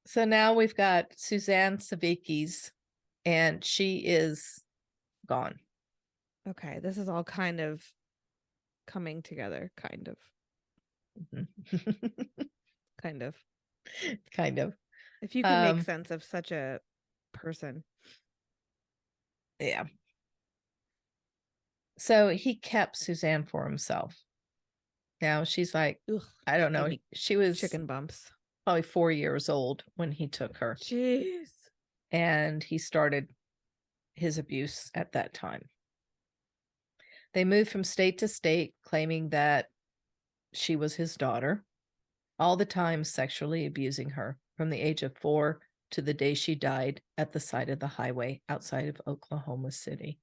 So now we've got Suzanne Sevaskis, and she is gone. Okay. This is all kind of coming together. Kind of. Kind of. Kind of. If you can make sense of such a person. Yeah. So he kept Suzanne for himself. Now she's like, Ugh, I don't know. She was chicken bumps. Probably 4 years old when he took her. Jeez. And he started his abuse at that time. They moved from state to state, claiming that she was his daughter, all the time sexually abusing her from the age of 4 to the day she died at the side of the highway outside of Oklahoma City.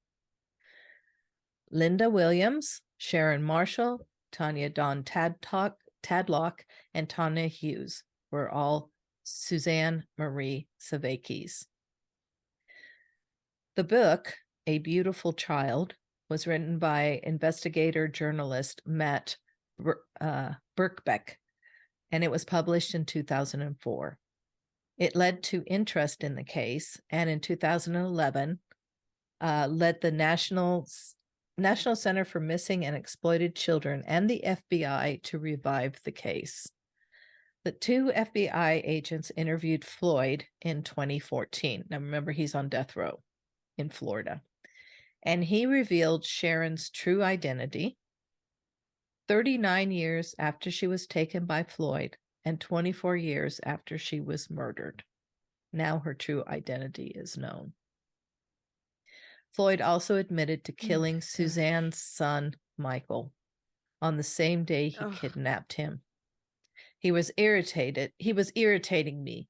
Linda Williams, Sharon Marshall, Tanya Dawn Tadlock, and Tanya Hughes were all Suzanne Marie Sevaskis. The book, A Beautiful Child, was written by investigator journalist Matt Birkbeck, and it was published in 2004. It led to interest in the case, and in 2011, led the National Center for Missing and Exploited Children and the FBI to revive the case. The 2 FBI agents interviewed Floyd in 2014. Now remember, he's on death row in Florida. And he revealed Sharon's true identity. 39 years after she was taken by Floyd and 24 years after she was murdered. Now her true identity is known. Floyd also admitted to killing Suzanne's son, Michael, on the same day he kidnapped him. He was irritated. He was irritating me,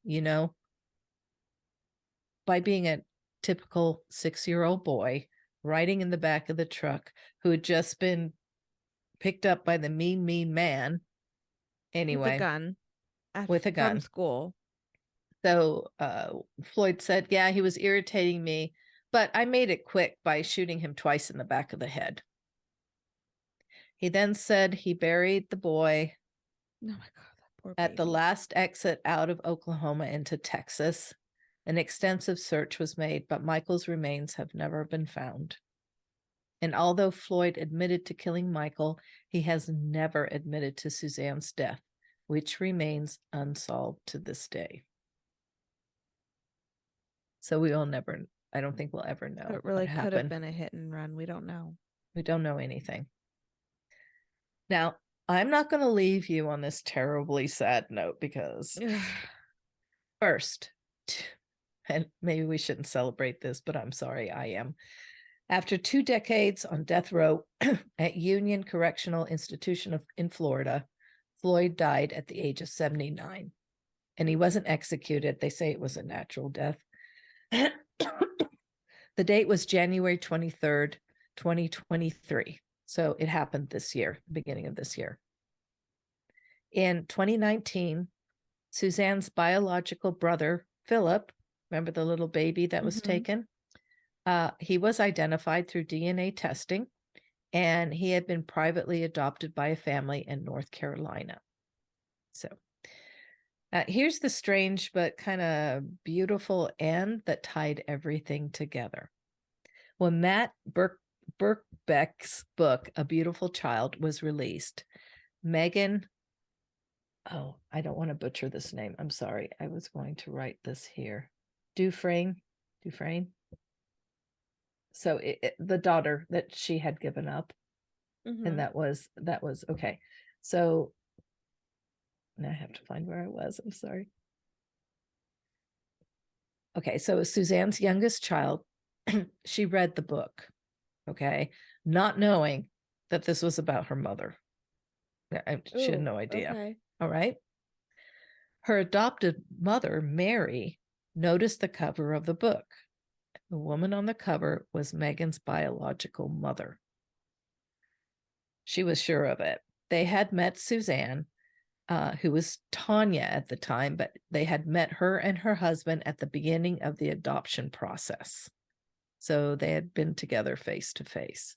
by being a typical 6-year-old boy riding in the back of the truck who had just been picked up by the mean man. Anyway, with a gun. With a gun. From school. So Floyd said, yeah, he was irritating me, but I made it quick by shooting him twice in the back of the head. He then said he buried the boy oh my God, that poor at the last exit out of Oklahoma into Texas. An extensive search was made, but Michael's remains have never been found. And although Floyd admitted to killing Michael, he has never admitted to Suzanne's death, which remains unsolved to this day. So we will never, I don't think we'll ever know. It really could have been a hit and run. We don't know. We don't know anything. Now, I'm not going to leave you on this terribly sad note because first, and maybe we shouldn't celebrate this, but I'm sorry, I am. After 2 decades on death row at Union Correctional Institution in Florida, Floyd died at the age of 79. And he wasn't executed. They say it was a natural death. The date was January 23rd, 2023. So it happened this year, beginning of this year. In 2019, Suzanne's biological brother, Philip, remember the little baby that was taken? He was identified through DNA testing, and he had been privately adopted by a family in North Carolina. So here's the strange but kind of beautiful end that tied everything together. When Matt Birkbeck's book, A Beautiful Child, was released, Megan, I don't want to butcher this name. I'm sorry. I was going to write this here. Dufresne. So the daughter that she had given up, and that was okay. So now I have to find where I was. I'm sorry. Okay, so Suzanne's youngest child, she read the book, okay, not knowing that this was about her mother. She had no idea. Okay. All right. Her adopted mother, Mary, noticed the cover of the book. The woman on the cover was Megan's biological mother. She was sure of it. They had met Suzanne, who was Tanya at the time, but they had met her and her husband at the beginning of the adoption process. So they had been together face to face.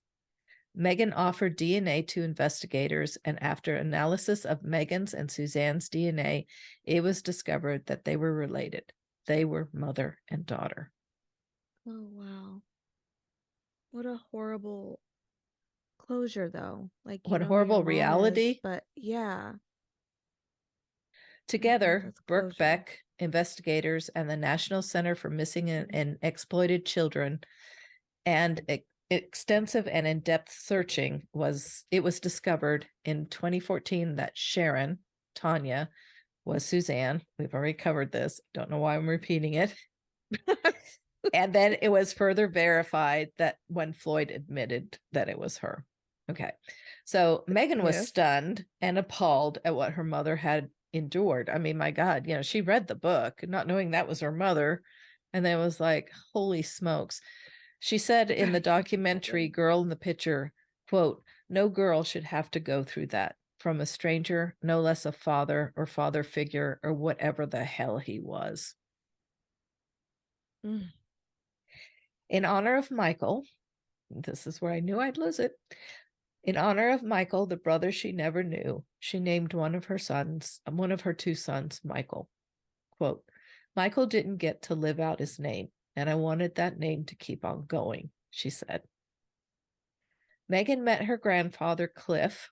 Megan offered DNA to investigators, and after analysis of Megan's and Suzanne's DNA, it was discovered that they were related. They were mother and daughter. Oh, wow. What a horrible closure, though. Like, what horrible reality. But yeah. Together, Birkbeck investigators and the National Center for Missing and Exploited Children and extensive and in-depth searching was discovered in 2014 that Sharon, Tanya, was Suzanne. We've already covered this. Don't know why I'm repeating it. And then it was further verified that when Floyd admitted that it was her. Okay. So Megan was stunned and appalled at what her mother had endured. I mean, my God, she read the book, not knowing that was her mother. And then was like, holy smokes. She said in the documentary, Girl in the Picture, quote, "No girl should have to go through that from a stranger, no less a father or father figure or whatever the hell he was." In honor of Michael, this is where I knew I'd lose it. In honor of Michael, the brother she never knew, she named one of her 2 sons, Michael. Quote, "Michael didn't get to live out his name, and I wanted that name to keep on going," she said. Megan met her grandfather, Cliff,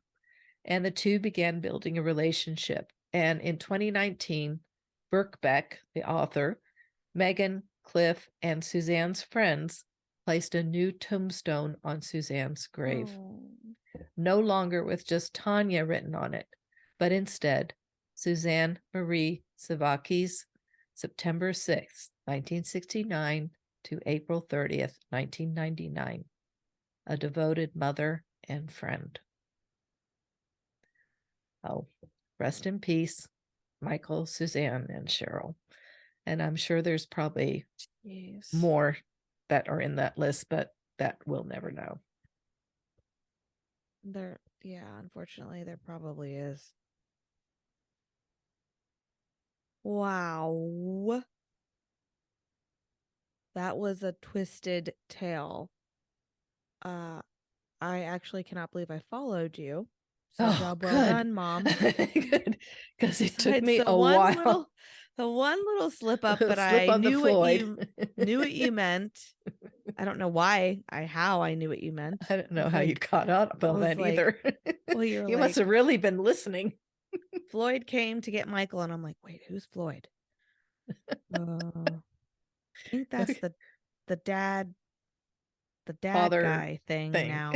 and the two began building a relationship. And in 2019, Birkbeck, the author, Megan, Cliff, and Suzanne's friends placed a new tombstone on Suzanne's grave. no longer with just Tanya written on it, but instead Suzanne Marie Sevaskis, September 6th, 1969 to April 30th, 1999, a devoted mother and friend. Oh, rest in peace, Michael, Suzanne, and Cheryl. And I'm sure there's probably more that are in that list, but that we'll never know. Unfortunately, there probably is. Wow. That was a twisted tale. I actually cannot believe I followed you. So job well done, Mom. Good. Because it took Besides me a while. The one little slip up, but Slip I on the knew Floyd. knew what you meant. I don't know how I knew what you meant. I don't know how you caught up on that either. Well, you're you must have really been listening. Floyd came to get Michael, and I'm like, wait, who's Floyd? I think that's the dad Father guy thing. Now.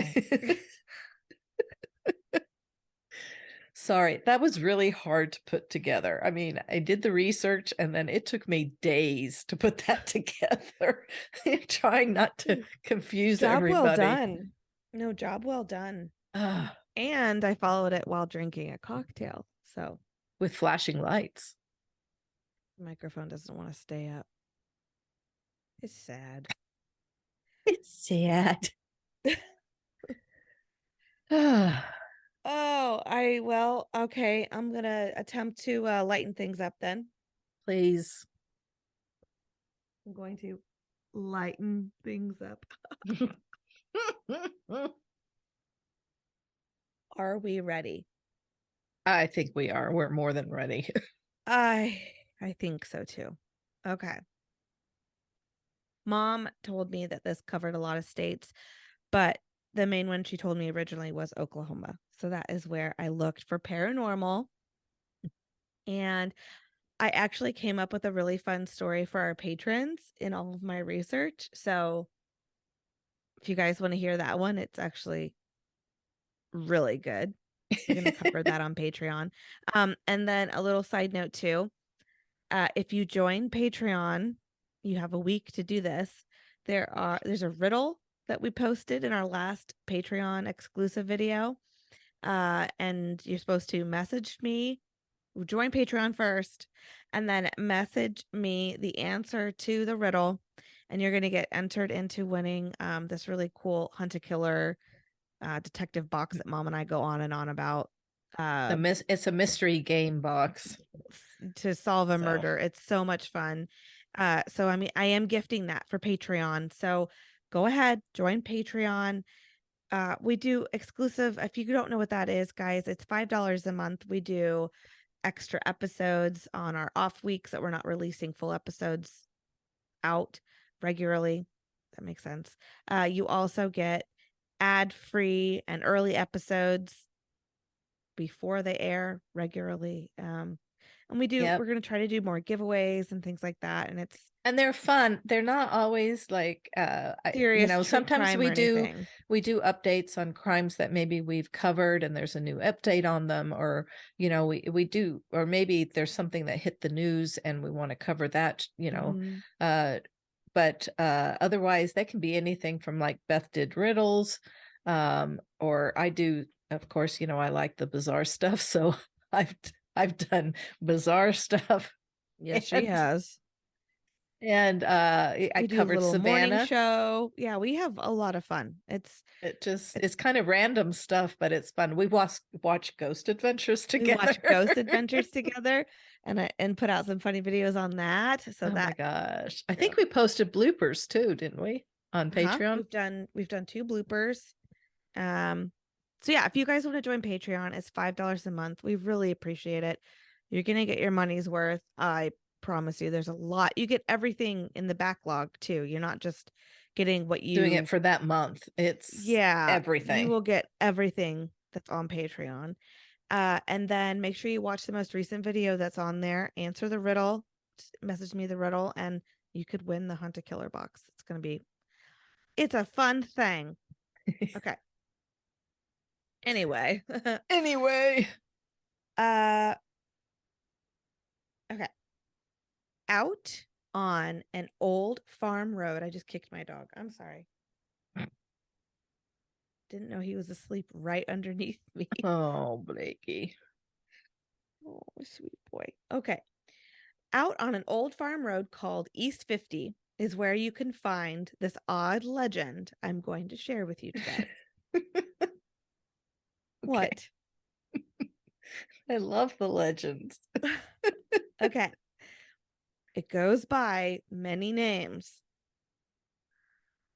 Sorry, that was really hard to put together. I mean, I did the research and then it took me days to put that together, trying not to confuse everybody. Job well done. No, job well done. And I followed it while drinking a cocktail. So with flashing lights. The microphone doesn't want to stay up. It's sad. It's sad. Okay. I'm gonna attempt to lighten things up then. Please. I'm going to lighten things up. Are we ready? I think we are. We're more than ready. I think so too. Okay. Mom told me that this covered a lot of states, but the main one she told me originally was Oklahoma. So that is where I looked for paranormal. And I actually came up with a really fun story for our patrons in all of my research. So if you guys want to hear that one, it's actually really good. We're going to cover that on Patreon. And then a little side note too. If you join Patreon, you have a week to do this. There's a riddle that we posted in our last Patreon exclusive video. And you're supposed to message me, join Patreon first, and then message me the answer to the riddle. And you're going to get entered into winning this really cool Hunt a Killer detective box that Mom and I go on and on about. It's a mystery game box to solve a murder. It's so much fun. So I mean, I am gifting that for Patreon. So go ahead, join Patreon. We do exclusive. If you don't know what that is, guys, it's $5 a month. We do extra episodes on our off weeks that we're not releasing full episodes out regularly. That makes sense. You also get ad-free and early episodes before they air regularly. And we're going to try to do more giveaways and things like that. And they're fun. They're not always like serious. Sometimes we do updates on crimes that maybe we've covered and there's a new update on them, or we do, or maybe there's something that hit the news and we want to cover that, but otherwise they can be anything from, like, Beth did riddles, or I do, of course, I like the bizarre stuff, so I've done bizarre stuff. Yes, she has. And I covered Savannah morning show. Yeah, we have a lot of fun. It's kind of random stuff, but it's fun. We watch Ghost Adventures together. And put out some funny videos on that. So my gosh, I think we posted bloopers too, didn't we, on Patreon? We've done 2 bloopers. So yeah, if you guys want to join Patreon, it's $5 a month. We really appreciate it. You're gonna get your money's worth. I promise you. There's a lot. You get everything in the backlog too. You're not just getting what you doing it for that month. It's everything. You will get everything that's on Patreon. And then make sure you watch the most recent video that's on there. Answer the riddle. Message me the riddle, and you could win the Hunt a Killer box. It's a fun thing. Okay. Anyway. Anyway. Okay. Out on an old farm road. I just kicked my dog. I'm sorry. Didn't know he was asleep right underneath me. Oh, Blakey. Oh, sweet boy. Okay. Out on an old farm road called East 50 is where you can find this odd legend I'm going to share with you today. What? I love the legends. Okay. It goes by many names.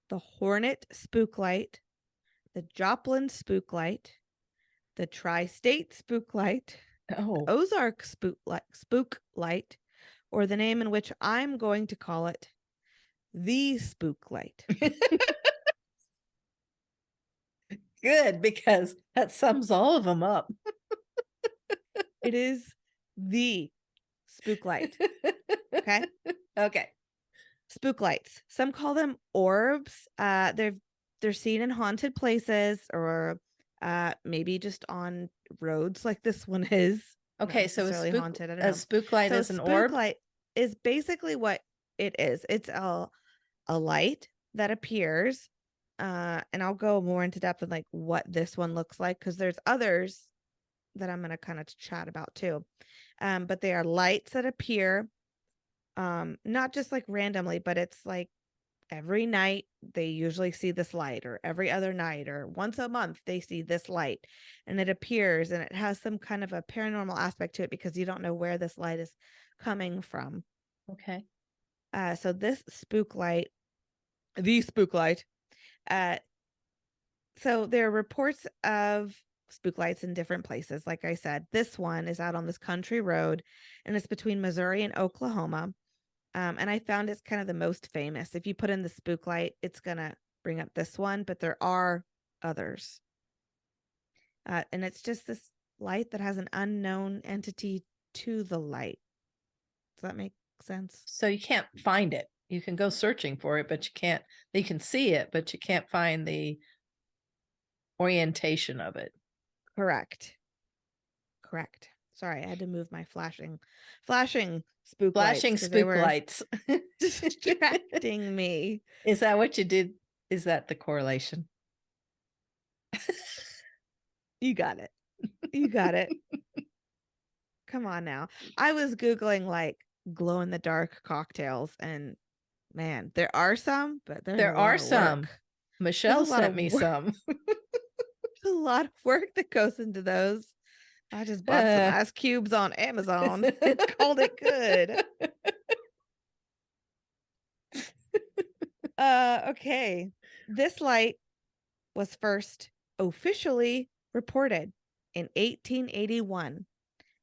The Hornet Spooklight, the Joplin Spooklight, the Tri-State Spooklight, Oh. Ozark Spooklight, or the name in which I'm going to call it, the Spooklight. Good, because that sums all of them up. It is the Spooklight. Okay. Okay. Spooklights. Some call them orbs. They're seen in haunted places or maybe just on roads like this one is. Okay, Not so necessarily haunted. I don't know. a spooklight So is an orb? Spooklight is basically what it is. It's a light that appears. And I'll go more into depth with like what this one looks like because there's others that I'm gonna kind of chat about too. But they are lights that appear not just like randomly, but it's like every night they usually see this light, or every other night, or once a month they see this light, and it appears and it has some kind of a paranormal aspect to it because you don't know where this light is coming from. Okay. So this spooklight, the spooklight, so there are reports of spooklights in different places. Like I said, this one is out on this country road, and it's between Missouri and Oklahoma. And I found it's kind of the most famous. If you put in the spooklight, it's gonna bring up this one, but there are others. And it's just this light that has an unknown entity to the light. Does that make sense? So you can't find it. You can go searching for it, but you can't. You can see it, but you can't find the orientation of it. Correct. Sorry, I had to move my flashing spook Flashing lights spook lights. distracting me. Is that what you did? Is that the correlation? You got it. Come on now. I was Googling like glow in the dark cocktails, and man, there are some, but there are some. Michelle sent me some. There's a lot of work that goes into those. I just bought some ice cubes on Amazon and called it good. Okay. This light was first officially reported in 1881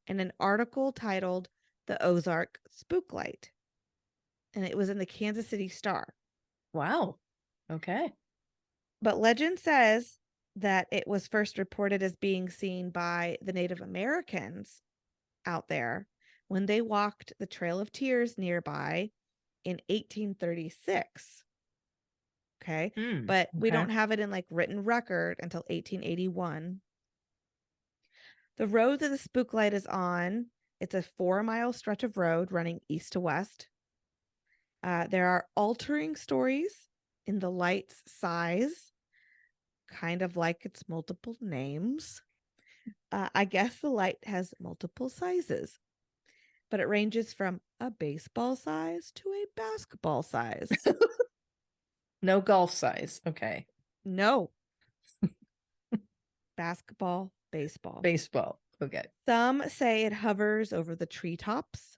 in an article titled The Ozark Spooklight. And it was in the Kansas City Star. Wow. Okay. But legend says that it was first reported as being seen by the Native Americans out there when they walked the Trail of Tears nearby in 1836. Okay. But we don't have it in like written record until 1881. The road that the spooklight is on, it's a 4-mile stretch of road running east to west. There are altering stories in the light's size, kind of like its multiple names. I guess the light has multiple sizes, but it ranges from a baseball size to a basketball size. No golf size. Okay. No. Basketball, baseball. Baseball. Okay. Some say it hovers over the treetops.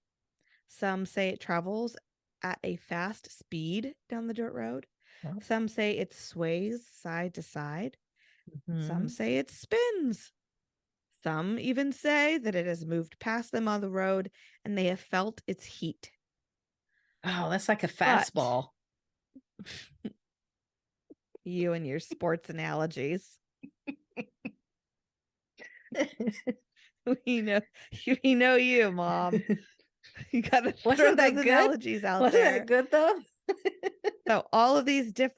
Some say it travels at a fast speed down the dirt road. Oh. Some say it sways side to side. Mm-hmm. Some say it spins. Some even say that it has moved past them on the road and they have felt its heat. Oh, that's like a fastball. You and your sports analogies. We know you, Mom. You gotta throw those analogies out there. Wasn't that good though? So all of these that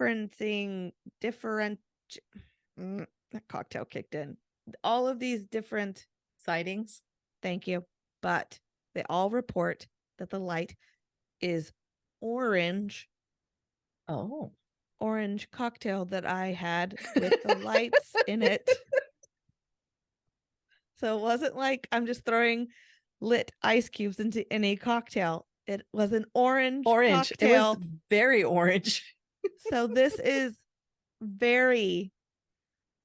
cocktail kicked in. all of these different sightings. thank you, but they all report that the light is orange. Oh. Orange cocktail that I had with the lights in it. So it wasn't like I'm just throwing lit ice cubes into any cocktail. It was an orange cocktail. It was very orange. So this is very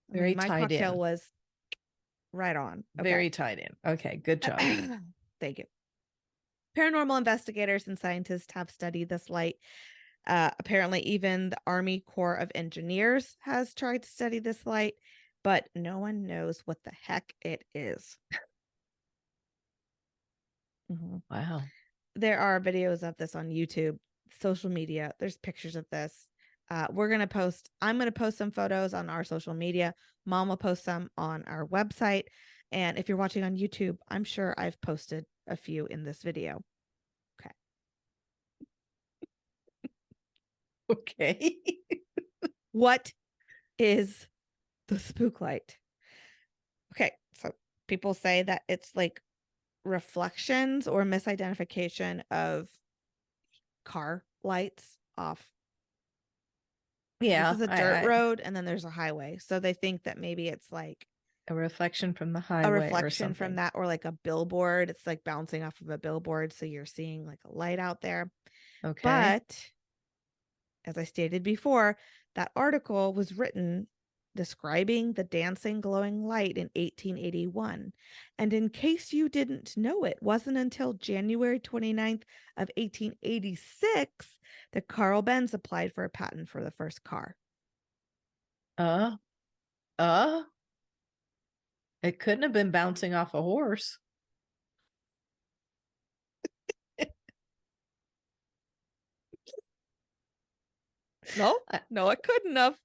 Very my tied cocktail in. was right on. Okay. Very tied in. Okay, good job. Thank you. Paranormal investigators and scientists have studied this light. Apparently, even the Army Corps of Engineers has tried to study this light, but no one knows what the heck it is. Wow. There are videos of this on YouTube, social media. There's pictures of this. I'm going to post some photos on our social media. Mom will post some on our website. And if you're watching on YouTube, I'm sure I've posted a few in this video. Okay. Okay. What is the Spooklight? Okay, so people say that it's like reflections or misidentification of car lights off. Yeah. This is a dirt road and then there's a highway. So they think that maybe it's like a reflection from the highway. A reflection or from that, or like a billboard. It's like bouncing off of a billboard. So you're seeing like a light out there. Okay. But as I stated before, that article was written describing the dancing glowing light in 1881. And in case you didn't know, it wasn't until January 29th of 1886 that Carl Benz applied for a patent for the first car. It couldn't have been bouncing off a horse. No, it couldn't have.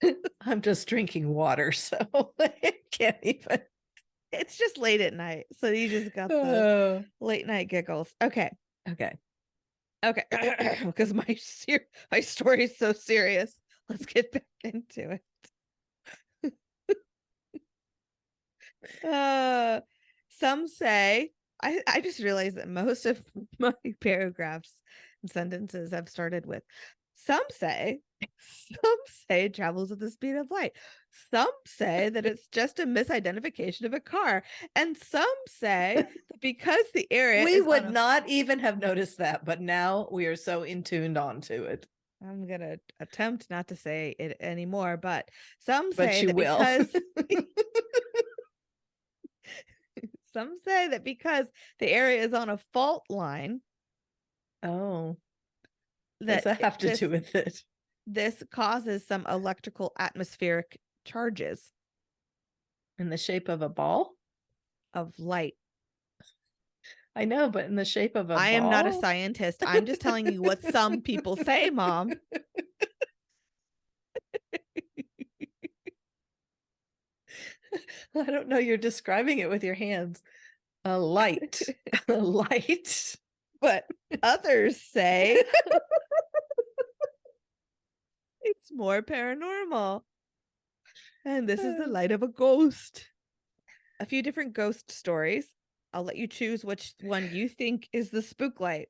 I'm just drinking water, so I can't even. It's just late at night, so you just got the late night giggles. Okay. Because my story is so serious. Let's get back into it. Some say, I just realized that most of my paragraphs and sentences have started with some say it travels at the speed of light. Some say that it's just a misidentification of a car. And some say that because the area we would not even have noticed that, but now we are so in tuned onto it. I'm going to attempt not to say it anymore, but some say but you that will. Because some say that because the area is on a fault line. Oh. Does that have to do with it? This causes some electrical atmospheric charges. In the shape of a ball? Of light. I know, but in the shape of a ball? I am not a scientist. I'm just telling you what some people say, Mom. I don't know. You're describing it with your hands. A light. A light. But others say it's more paranormal. And this is the light of a ghost. A few different ghost stories. I'll let you choose which one you think is the Spooklight.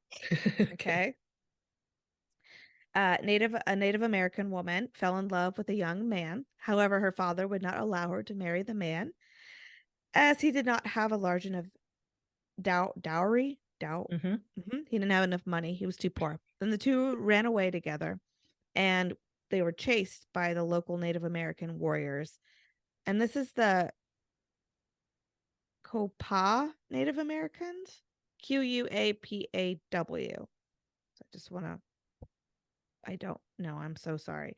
Okay. A Native American woman fell in love with a young man. However, her father would not allow her to marry the man, as he did not have a large enough dowry. He didn't have enough money. He was too poor. Then the two ran away together, and they were chased by the local Native American warriors. And this is the Copa Native Americans, Quapaw. So I just want to. I don't know. I'm so sorry.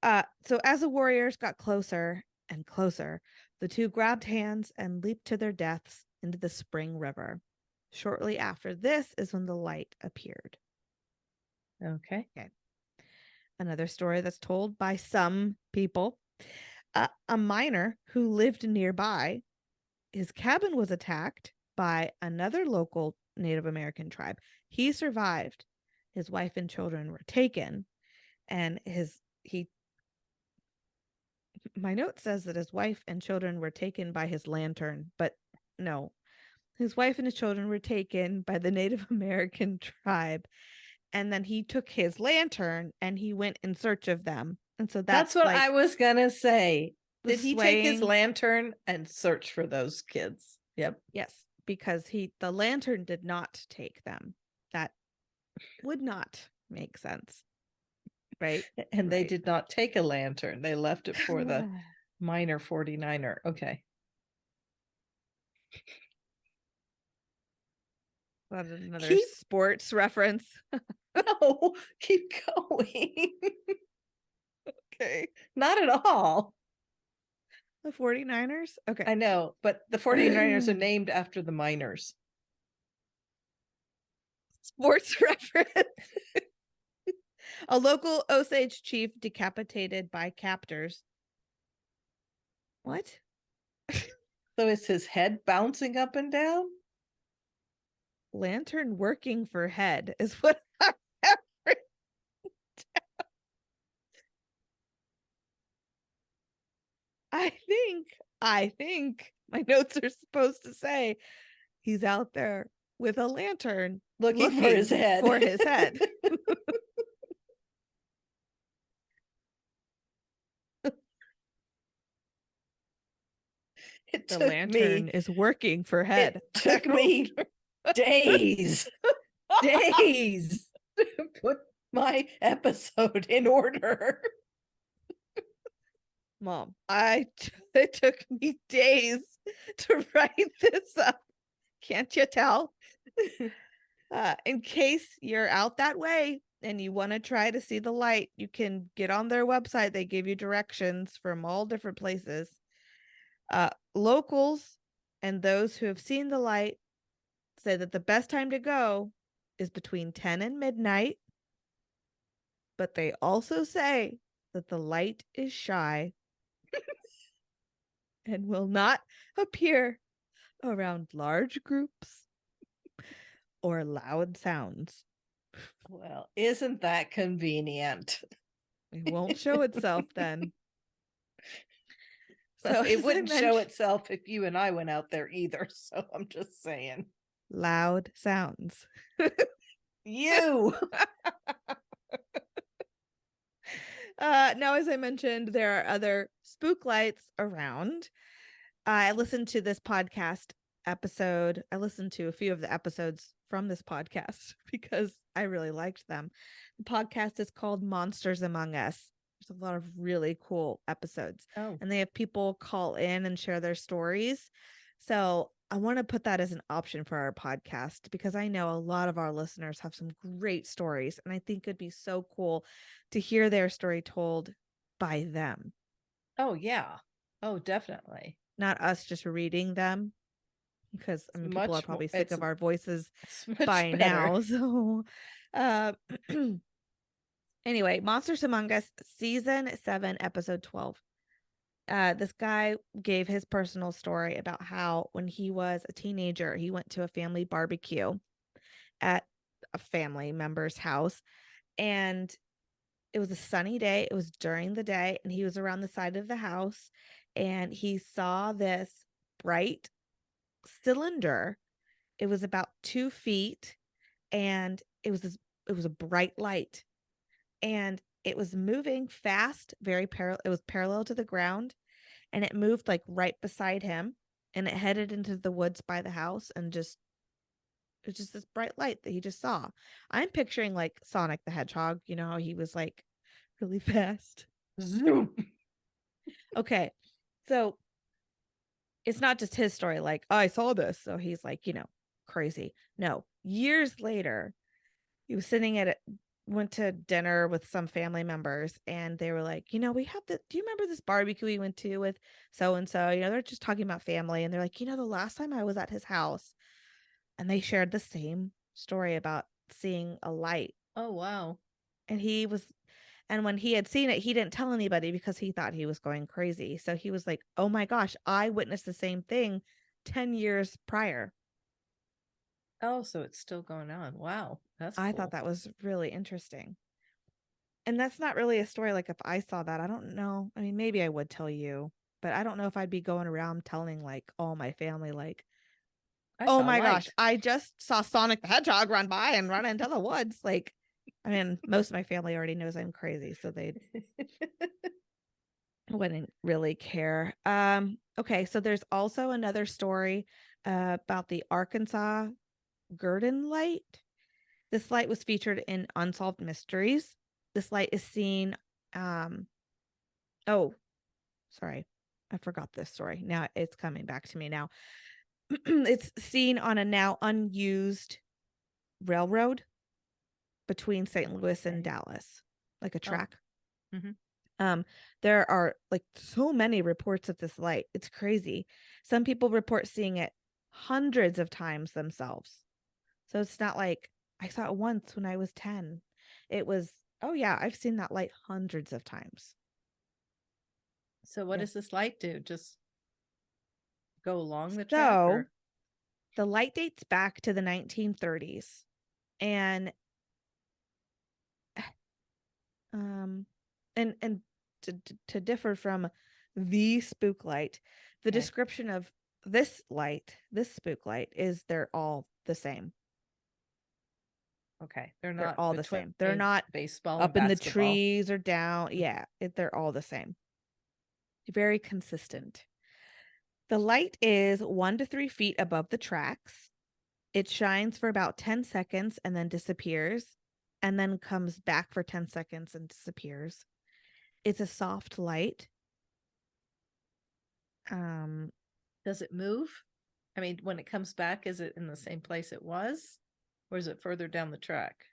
So as the warriors got closer and closer, the two grabbed hands and leaped to their deaths into the spring river. Shortly after this is when the light appeared. Okay. Another story that's told by some people. A miner who lived nearby, his cabin was attacked by another local Native American tribe. He survived. His wife and children were taken, and My note says that his wife and children were taken by his lantern, but no. His wife and his children were taken by the Native American tribe, and then he took his lantern and he went in search of them. And so That's that's what like I was gonna say. the Did he take his swaying. lantern and search for those kids? Yep. Yes, because the lantern did not take them. That would not make sense. Right? And they Right. did not take a lantern. They left it for the minor 49er. Okay. That is another Keep sports reference. no, keep going. Okay. Not at all. The 49ers? Okay. I know, but the 49ers are named after the miners. Sports reference. A local Osage chief decapitated by captors. What? So is his head bouncing up and down? Lantern working for head is what I have written down. I think my notes are supposed to say he's out there with a lantern Looking for his head. For his head. The lantern is working for head. It took me days to put my episode in order. Mom, it took me days to write this up. Can't you tell? In case you're out that way and you want to try to see the light, you can get on their website. They give you directions from all different places. Locals and those who have seen the light say that the best time to go is between 10 and midnight. But they also say that the light is shy and will not appear around large groups or loud sounds. Well, isn't that convenient? It won't show itself then. So it wouldn't show itself if you and I went out there either. So I'm just saying. Loud sounds. You. Now, as I mentioned, there are other Spooklights around. I listened to this podcast episode. I listened to a few of the episodes from this podcast because I really liked them. The podcast is called Monsters Among Us. There's a lot of really cool episodes. Oh. And they have people call in and share their stories. So I want to put that as an option for our podcast because I know a lot of our listeners have some great stories. And I think it'd be so cool to hear their story told by them. Oh, yeah. Oh, definitely. Not us just reading them. Because I mean, people are probably sick of our voices by now. So anyway, Monsters Among Us, season 7, episode 12. This guy gave his personal story about how when he was a teenager, he went to a family barbecue at a family member's house. And it was a sunny day. It was during the day. And he was around the side of the house. And he saw this bright cylinder. It was about 2 feet. And it was a bright light. And it was moving fast, it was parallel to the ground, and it moved like right beside him, and it headed into the woods by the house, and it was just this bright light that he just saw. I'm picturing like Sonic the Hedgehog, you know how he was like really fast. Zoom. Okay. So it's not just his story, like, oh, I saw this. So he's like, crazy. No, years later, he was went to dinner with some family members, and they were like, we have do you remember this barbecue we went to with so-and-so? They're just talking about family, and they're like, the last time I was at his house, and they shared the same story about seeing a light. Oh, wow. And when he had seen it, he didn't tell anybody because he thought he was going crazy. So he was like, oh my gosh, I witnessed the same thing 10 years prior. Oh, so it's still going on. Wow. That's cool. I thought that was really interesting. And that's not really a story. Like if I saw that, I don't know. I mean, maybe I would tell you, but I don't know if I'd be going around telling like all my family, like, I oh saw a my gosh, light. I just saw Sonic the Hedgehog run by and run into the woods. Like, I mean, most of my family already knows I'm crazy, so they wouldn't really care. Okay, so there's also another story about the Arkansas Gurdon light. This light was featured in Unsolved Mysteries. This light is seen oh, sorry. I forgot this story. Now it's coming back to me now. It's seen on a now unused railroad between St. Louis and Dallas, like a Oh. track. Mhm. There are like so many reports of this light. It's crazy. Some people report seeing it hundreds of times themselves. So it's not like I saw it once when I was 10. It was, oh yeah, I've seen that light hundreds of times. So what Yeah. does this light do? Just go along the track So or? the light dates back to the 1930s. And um and to differ from the spook light, the Okay. description of this light, this spook light, is they're all the same. Okay. They're They're not all the between same. They're not baseball and up in the basketball. trees or down. Yeah, they're all the same. Very consistent. The light is 1 to 3 feet above the tracks. It shines for about 10 seconds and then disappears, and then comes back for 10 seconds and disappears. It's a soft light. Um, Does it move? I mean, when it comes back, is it in the same place it was? Or is it further down the track?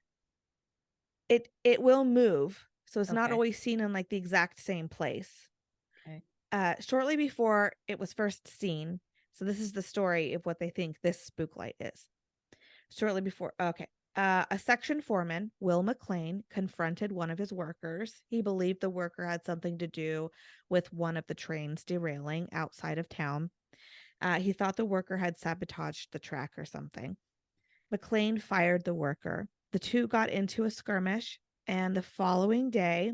it will move, so it's not Okay. always seen in like the exact same place. Okay. Shortly before it was first seen, so this is the story of what they think this spook light is. Shortly before, okay. A section foreman, Will McLean, confronted one of his workers. He believed the worker had something to do with one of the trains derailing outside of town. He thought the worker had sabotaged the track or something. McLean fired the worker. The two got into a skirmish, and the following day,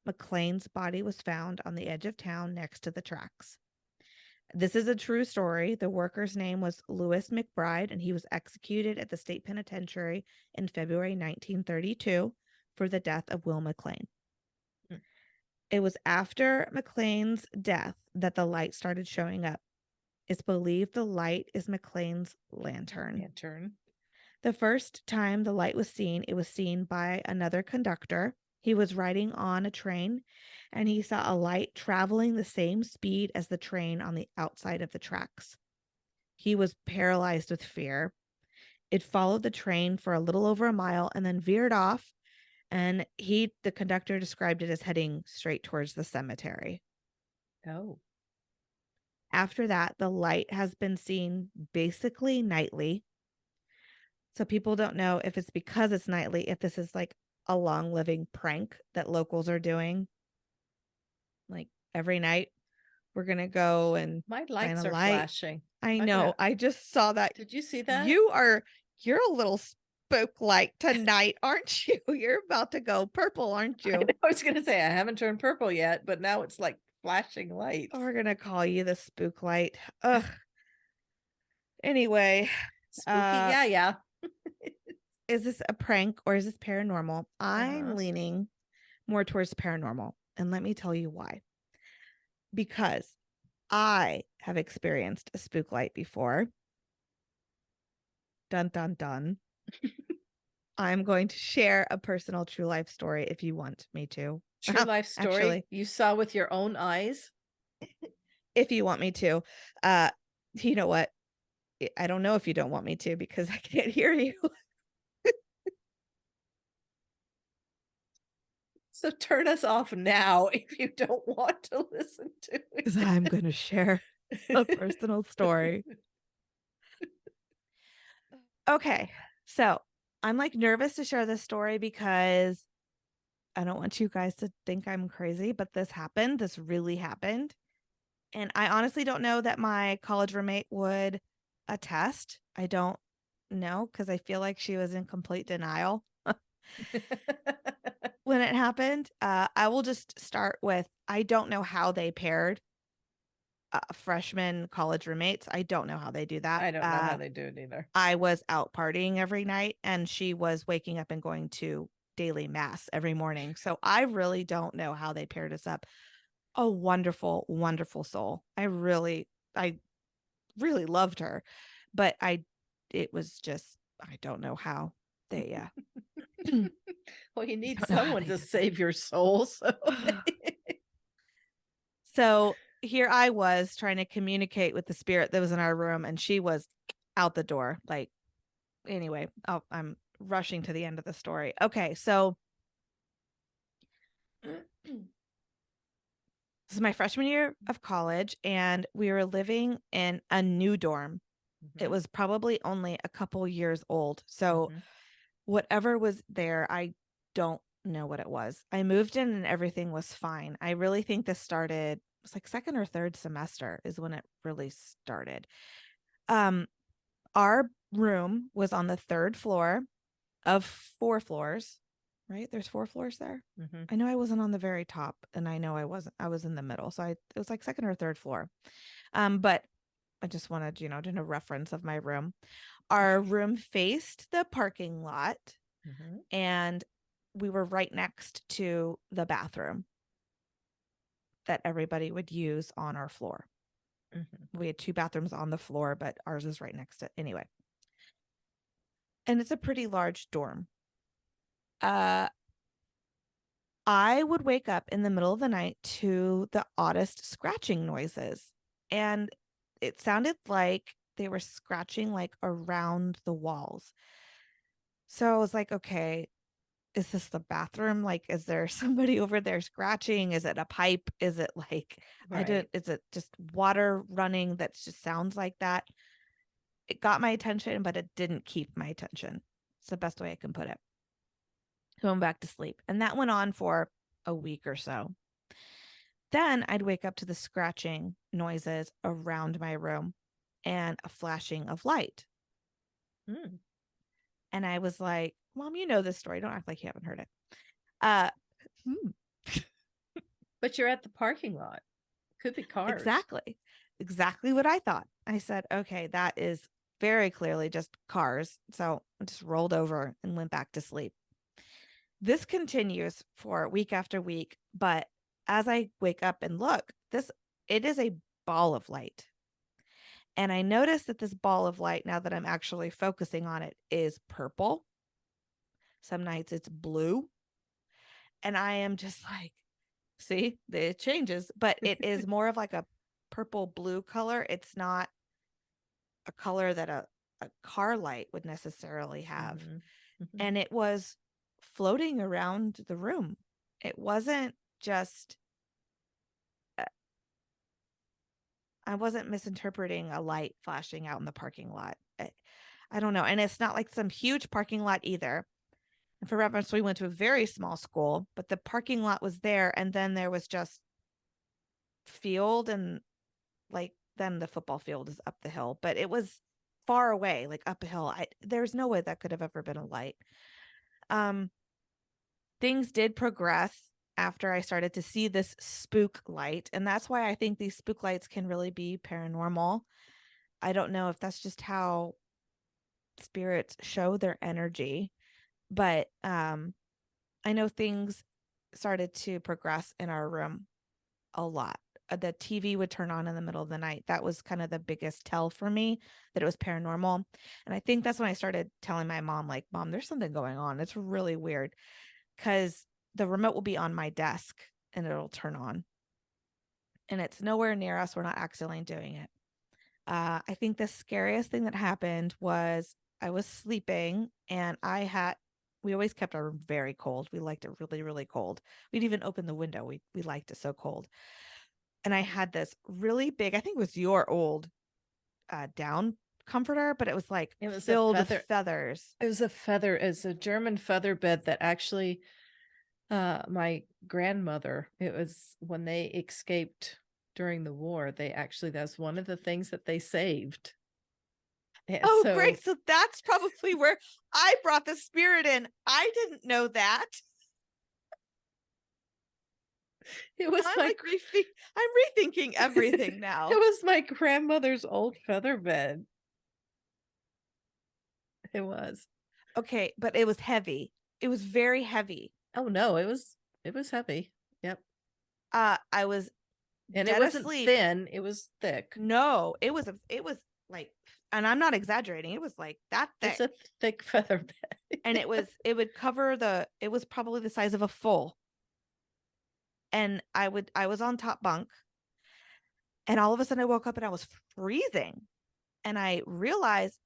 McLean's body was found on the edge of town next to the tracks. This is a true story. The worker's name was Lewis McBride, and he was executed at the state penitentiary in February 1932 for the death of Will McLean. Hmm. It was after McLean's death that the light started showing up. It's believed the light is McLean's lantern. Lantern. The first time the light was seen, it was seen by another conductor. He was riding on a train and he saw a light traveling the same speed as the train on the outside of the tracks. He was paralyzed with fear. It followed the train for a little over a mile and then veered off. And the conductor described it as heading straight towards the cemetery. Oh. After that, the light has been seen basically nightly. So people don't know if it's because it's nightly, if this is like a long living prank that locals are doing. Like every night, we're going to go and My find a lights are light. flashing. I I'm know. gonna I just saw that. Did you see that? You're a little spook light tonight, aren't you? You're about to go purple, aren't I you? was gonna say I haven't turned purple yet, but now it's like flashing lights. We're going to call you the spook light. Ugh. Anyway, Spooky, uh, yeah, yeah. is this a prank or is this paranormal? I'm Uh-huh. leaning more towards paranormal. And let me tell you why. Because I have experienced a spook light before. Dun, dun, dun. I'm going to share a personal true life story if you want me to. True life story Actually, you saw with your own eyes. if you want me to. Uh, you know what? I don't know if you don't want me to because I can't hear you. So turn us off now if you don't want to listen to Because I'm going to share a it. personal story. Okay. So I'm like nervous to share this story because I don't want you guys to think I'm crazy, but this happened. This really happened. And I honestly don't know that my college roommate would attest. I don't know because I feel like she was in complete denial. when it happened, I will just start with, I don't know how they paired freshman college roommates. I don't know how they do that. I don't know how they do it either. I was out partying every night, and she was waking up and going to daily mass every morning. So I really don't know how they paired us up. A wonderful, wonderful soul. I really loved her, but it was just, I don't know how they, Well, you need don't know how someone they to did that. save your soul. So So here I was trying to communicate with the spirit that was in our room, and she was out the door. Like, anyway, I'm rushing to the end of the story. Okay, so this is my freshman year of college, and we were living in a new dorm. It was probably only a couple years old. So whatever was there, I don't know what it was. I moved in and everything was fine. I really think this started, it was like second or third semester is when it really started. Our room was on the third floor of 4 floors, right? There's 4 floors there. I know I wasn't on the very top, and I know I wasn't. I was in the middle, so it was like second or third floor. But I just wanted, to know reference of my room. Our room faced the parking lot, and we were right next to the bathroom that everybody would use on our floor. We had 2 bathrooms on the floor, but ours is right next to it. Anyway. And it's a pretty large dorm. I would wake up in the middle of the night to the oddest scratching noises. And it sounded like they were scratching like around the walls. So I was like, okay, is this the bathroom? Like, is there somebody over there scratching? Is it a pipe? Is it like, is it just water running that just sounds like that? It got my attention, but it didn't keep my attention. It's the best way I can put it. Going back to sleep. And that went on for a week or so. Then I'd wake up to the scratching noises around my room and a flashing of light. And I was like, Mom, you know this story. Don't act like you haven't heard it. But you're at the parking lot. Could be cars. Exactly what I thought. I said, okay, that is very clearly just cars. So I just rolled over and went back to sleep. This continues for week after week, but as I wake up and look, it is a ball of light. And I notice that this ball of light, now that I'm actually focusing on it, is purple. Some nights it's blue. And I am just like, see, it changes, but it is more of like a purple blue color. It's not a color that a car light would necessarily have. And it was floating around the room. It wasn't just, I wasn't misinterpreting a light flashing out in the parking lot. I don't know. And it's not like some huge parking lot either. And for reference, we went to a very small school, but the parking lot was there. And then there was just field, and like, then the football field is up the hill, but it was far away, like up a hill. There's no way that could have ever been a light. Things did progress after I started to see this spook light. And that's why I think these spook lights can really be paranormal. I don't know if that's just how spirits show their energy, but I know things started to progress in our room a lot. The TV would turn on in the middle of the night. That was kind of the biggest tell for me that it was paranormal. And I think that's when I started telling my mom, like, Mom, there's something going on. It's really weird, because the remote will be on my desk and it'll turn on. And it's nowhere near us. We're not accidentally doing it. I think the scariest thing that happened was I was sleeping, and we always kept our room very cold. We liked it really, really cold. We'd even open the window. We liked it so cold. And I had this really big, I think it was your old down comforter, but it was like filled with feathers. It was a German feather bed that actually my grandmother, it was when they escaped during the war, that's one of the things that they saved. Yeah, great. So that's probably where I brought the spirit in. I didn't know that. It was I'm my like I'm rethinking everything now. It was my grandmother's old feather bed. It was. Okay, but it was heavy. It was very heavy. Oh no, it was heavy. Yep. I was And it dead wasn't asleep. thin, it was thick. No, it was like, and I'm not exaggerating, it was like that thick. It's a thick feather bed. And it would cover it was probably the size of a full. And I was on top bunk, and all of a sudden I woke up and I was freezing. And I realized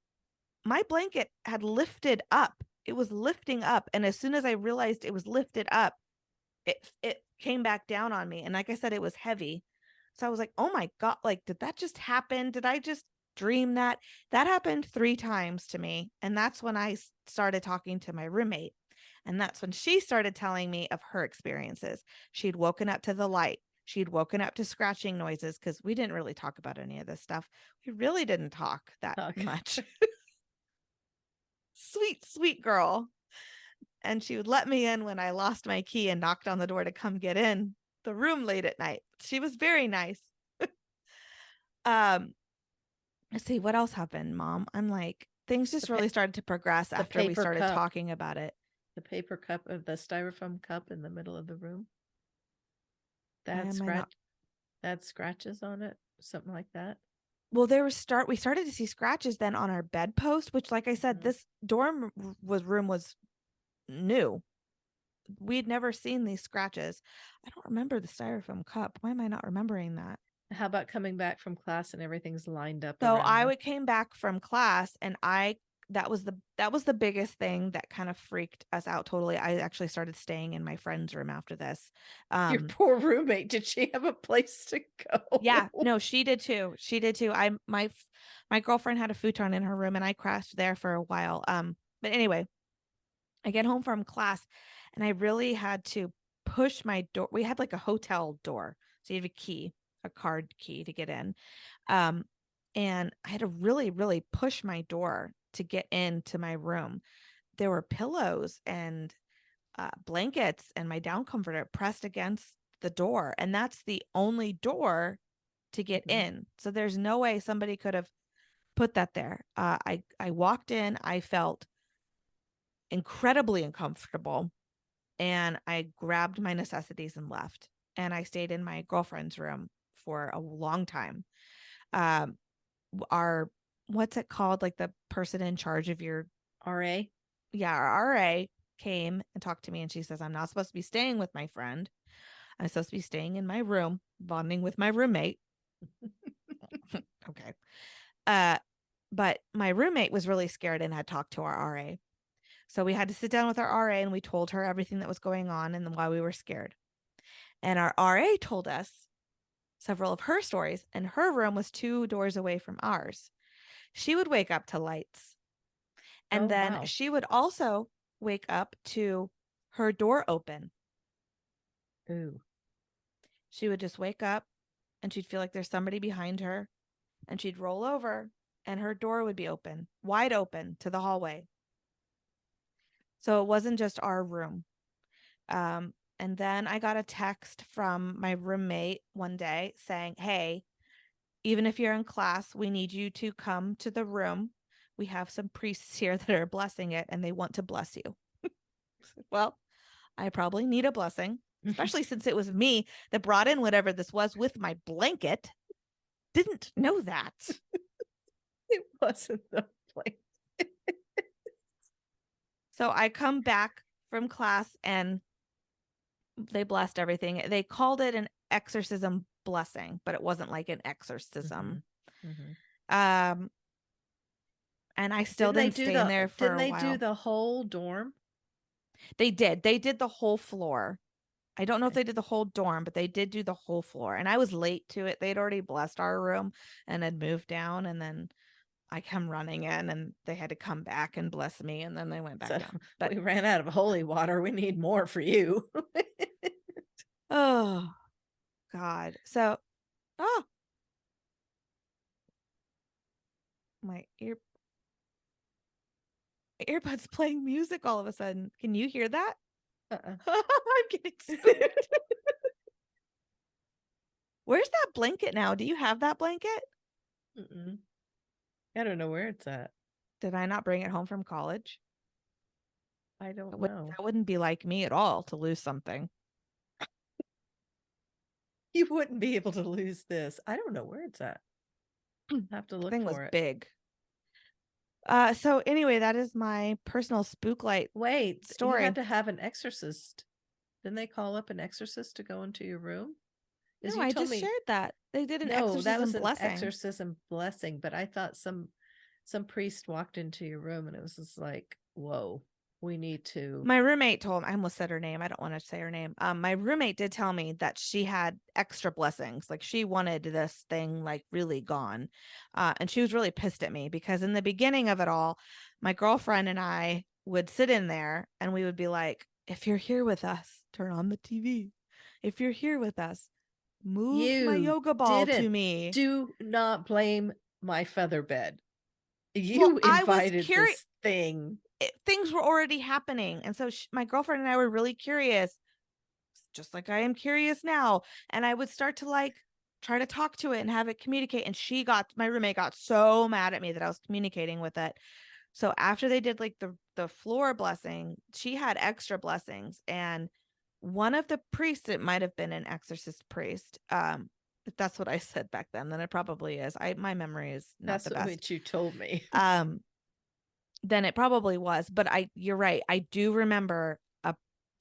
my blanket had lifted up. It was lifting up. And as soon as I realized it was lifted up, it came back down on me. And like I said, it was heavy. So I was like, oh my God, like, did that just happen? Did I just dream that? That happened 3 times to me. And that's when I started talking to my roommate. And that's when she started telling me of her experiences. She'd woken up to the light. She'd woken up to scratching noises, because we didn't really talk about any of this stuff. We really didn't talk that much. Sweet, sweet girl. And she would let me in when I lost my key and knocked on the door to come get in the room late at night. She was very nice. Let's see what else happened, Mom. I'm like, things just really started to progress after we started talking about it. The paper cup of the styrofoam cup in the middle of the room. That scratches on it, something like that. Well, we started to see scratches then on our bedpost, which, like I said, this dorm room was new. We'd never seen these scratches. I don't remember the styrofoam cup. Why am I not remembering that? How about coming back from class and everything's lined up? So I came back from class, and that was the biggest thing that kind of freaked us out totally. I actually started staying in my friend's room after this. Your poor roommate, did she have a place to go? Yeah, no, she did too. My girlfriend had a futon in her room, and I crashed there for a while. But anyway, I get home from class, and I really had to push my door. We had like a hotel door, so you have a card key to get in. And I had to really, really push my door to get into my room. There were pillows and blankets and my down comforter pressed against the door. And that's the only door to get in. So there's no way somebody could have put that there. I walked in, I felt incredibly uncomfortable, and I grabbed my necessities and left. And I stayed in my girlfriend's room for a long time. What's it called? Like the person in charge of your RA? Yeah, our RA came and talked to me, and she says, I'm not supposed to be staying with my friend. I'm supposed to be staying in my room, bonding with my roommate. Okay. But my roommate was really scared and had talked to our RA. So we had to sit down with our RA, and we told her everything that was going on and why we were scared. And our RA told us several of her stories, and her room was 2 doors away from ours. She would wake up to lights. And then she would also wake up to her door open. Ooh. She would just wake up, and she'd feel like there's somebody behind her, and she'd roll over, and her door would be open, wide open to the hallway. So it wasn't just our room. And then I got a text from my roommate one day saying, hey, even if you're in class, we need you to come to the room. We have some priests here that are blessing it, and they want to bless you. Well, I probably need a blessing, especially since it was me that brought in whatever this was with my blanket. Didn't know that. It wasn't the blanket. So I come back from class, and they blessed everything. They called it an exorcism blessing, but it wasn't like an exorcism. And I still didn't stay in there for a while. Didn't they do the whole dorm? They did. They did the whole floor. I don't know if they did the whole dorm, but they did do the whole floor. And I was late to it. They'd already blessed our room and had moved down. And then I come running in, and they had to come back and bless me. And then they went back down. But we ran out of holy water. We need more for you. Oh, God. So, my earbuds playing music all of a sudden. Can you hear that? I'm getting spooked. Where's that blanket now? Do you have that blanket? Mm-mm. I don't know where it's at. Did I not bring it home from college? I don't know. That wouldn't be like me at all to lose something. You wouldn't be able to lose this. I don't know where it's at. I have to The look thing was for it. big. So anyway, that is my personal spooklight Wait, you story. had to have an exorcist. Didn't they call up an exorcist to go into your room? No, You I told just me shared that. They did an no, that exorcism was an blessing. exorcism blessing, but I thought some priest walked into your room and it was just like, whoa, we need to. My roommate told me, I almost said her name. I don't want to say her name. My roommate did tell me that she had extra blessings. Like she wanted this thing like really gone. And she was really pissed at me because in the beginning of it all, my girlfriend and I would sit in there and we would be like, if you're here with us, turn on the TV. If you're here with us, move my You yoga ball to didn't. me. Do not blame my feather bed. Well, You I was invited curious. this thing. Things were already happening. And so my girlfriend and I were really curious, just like I am curious now. And I would start to like try to talk to it and have it communicate. And my roommate got so mad at me that I was communicating with it. So after they did like the floor blessing, she had extra blessings. And one of the priests, it might have been an exorcist priest. If that's what I said back then it probably is. My memory is not the best. That's what you told me. Then it probably was, but you're right. I do remember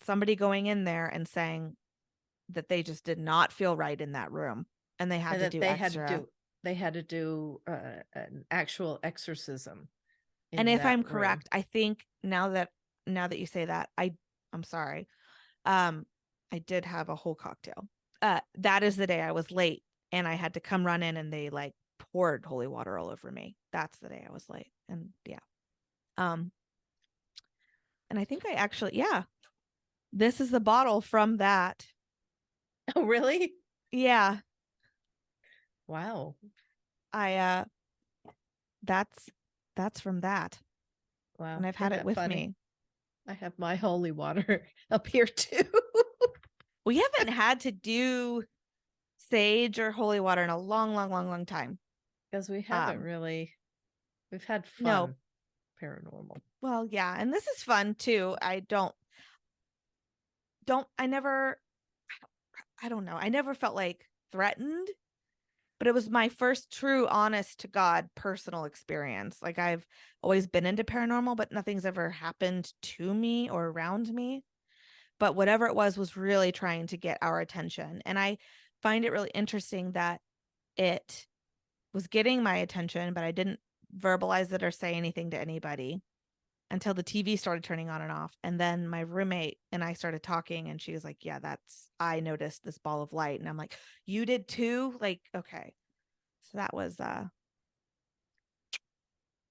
somebody going in there and saying that they just did not feel right in that room and they had And to that do they extra. had to do an actual exorcism. And if I'm room. correct, I think now that you say that, I'm sorry. I did have a whole cocktail. That is the day I was late and I had to come run in and they like poured holy water all over me. That's the day I was late. And yeah. And I think I actually, yeah, this is the bottle from that. Oh, really? Yeah. Wow. That's from that. Wow. And I've had it with me. I have my holy water up here too. We haven't had to do sage or holy water in a long time. Because we haven't really, we've had fun. No. Paranormal. Well, yeah. And this is fun too. I don't know. I never felt like threatened, but it was my first true honest to God personal experience. Like I've always been into paranormal, but nothing's ever happened to me or around me. But whatever it was really trying to get our attention. And I find it really interesting that it was getting my attention, but I didn't verbalize it or say anything to anybody until the TV started turning on and off. And then my roommate and I started talking and she was like, yeah, I noticed this ball of light. And I'm like, you did too? Like, okay. So that was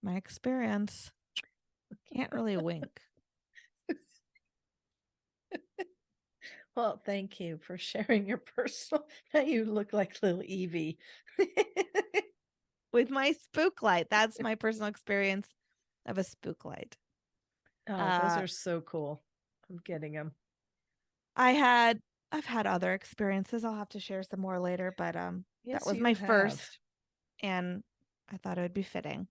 my experience. Can't really wink. Well, thank you for sharing your personal. Now you look like little Evie. With my Spooklight. That's my personal experience of a Spooklight. Oh, those are so cool. I'm getting them. I've had other experiences. I'll have to share some more later, but Yes, that was my first, and I thought it would be fitting.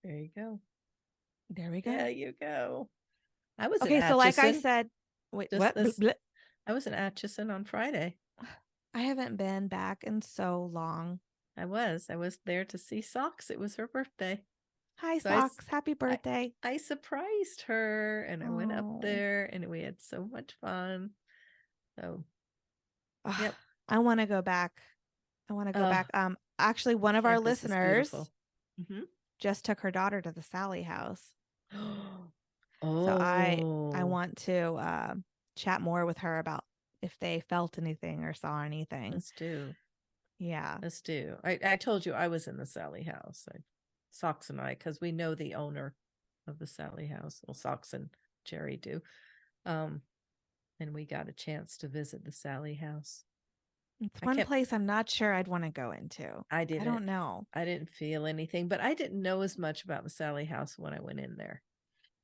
There you go. There we go. There you go. I was okay. So, like I said, wait, Just what? I was in Atchison on Friday. I haven't been back in so long. I was there to see Socks. It was her birthday. Hi, so Socks. Happy birthday. I surprised her and I went up there and we had so much fun. So, yep. I want to go back. Actually, one of our listeners just took her daughter to the Sally house. So I want to chat more with her about if they felt anything or saw anything. Let's do. Yeah. Let's do. I told you I was in the Sally house. Socks and I, because we know the owner of the Sally house. Well, Socks and Jerry do. And we got a chance to visit the Sally house. It's one place I'm not sure I'd want to go into. I don't know. I didn't feel anything, but I didn't know as much about the Sally house when I went in there.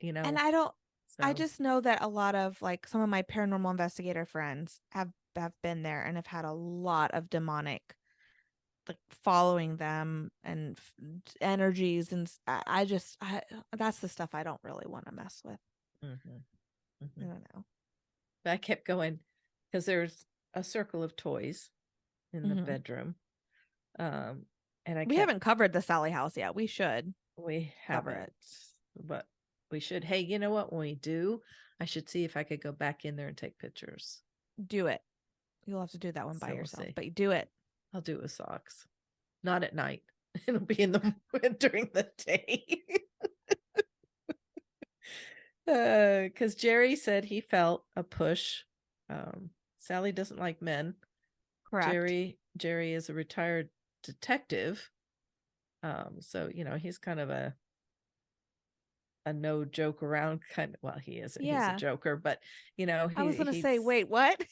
And I just know that a lot of like some of my paranormal investigator friends have have been there and have had a lot of demonic like following them and energies, and I that's the stuff I don't really want to mess with. Mm-hmm. Mm-hmm. I don't know. But I kept going because there's a circle of toys in the bedroom. And we haven't covered the Sally house yet. We should. We cover haven't, it, but we should. Hey, you know what? When we do, I should see if I could go back in there and take pictures. do it. You'll have to do that one by yourself, but you do it. I'll do it with socks. Not at night. It'll be in the during the day. Because Jerry said he felt a push. Sally doesn't like men. Correct. Jerry is a retired detective. So he's kind of a no joke around kind of, well, he is. He's a joker, but I was gonna say, wait, what?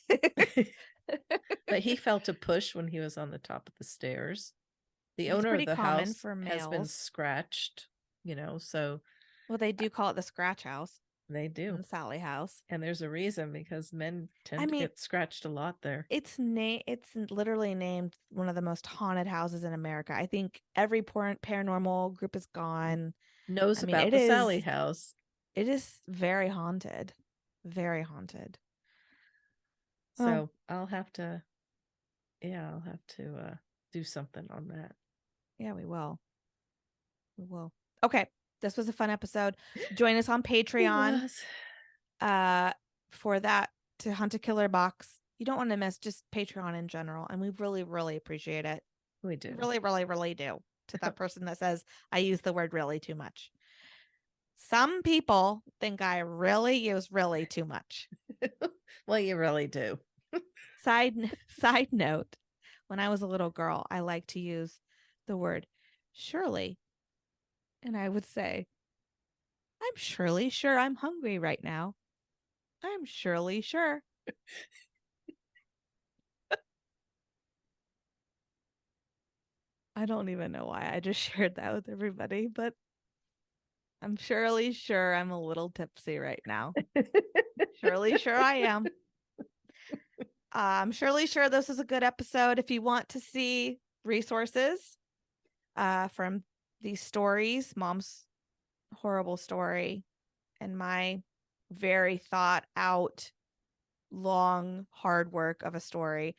But he felt a push when he was on the top of the stairs. The owner of the house has been scratched, so. Well, they do call it the scratch house. They do. The Sally house. And there's a reason, because men tend to get scratched a lot there. It's literally named one of the most haunted houses in America. I think every paranormal group is gone. Knows about the Sally house. It is very haunted. Very haunted. So I'll have to do something on that. Yeah, we will. Okay. This was a fun episode. Join us on Patreon. For that, to hunt a killer box. You don't want to miss just Patreon in general. And we really, really appreciate it. We do. Really, really, really do. To that person that says I use the word really too much. Some people think I really use really too much. Well, you really do. Side note, when I was a little girl, I liked to use the word surely. And I would say, I'm surely sure I'm hungry right now. I'm surely sure. I don't even know why I just shared that with everybody, but I'm surely sure I'm a little tipsy right now. Surely sure I am. I'm surely sure this is a good episode. If you want to see resources from these stories, Mom's horrible story and my very thought out, long, hard work of a story,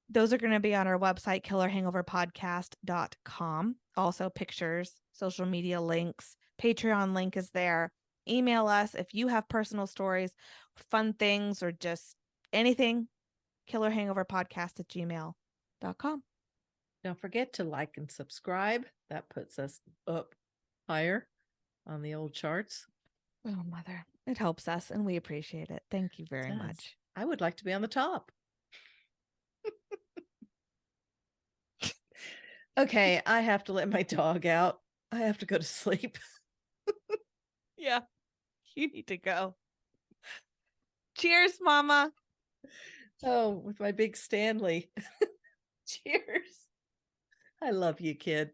those are going to be on our website, killerhangoverpodcast.com. Also pictures, social media links, Patreon link is there. Email us if you have personal stories, fun things, or just anything, killerhangoverpodcast@gmail.com. Don't forget to like and subscribe. That puts us up higher on the old charts. Oh, Mother. It helps us, and we appreciate it. Thank you very much. I would like to be on the top. Okay, I have to let my dog out. I have to go to sleep. Yeah, you need to go. Cheers, Mama. Oh, with my big Stanley. Cheers. I love you, kid.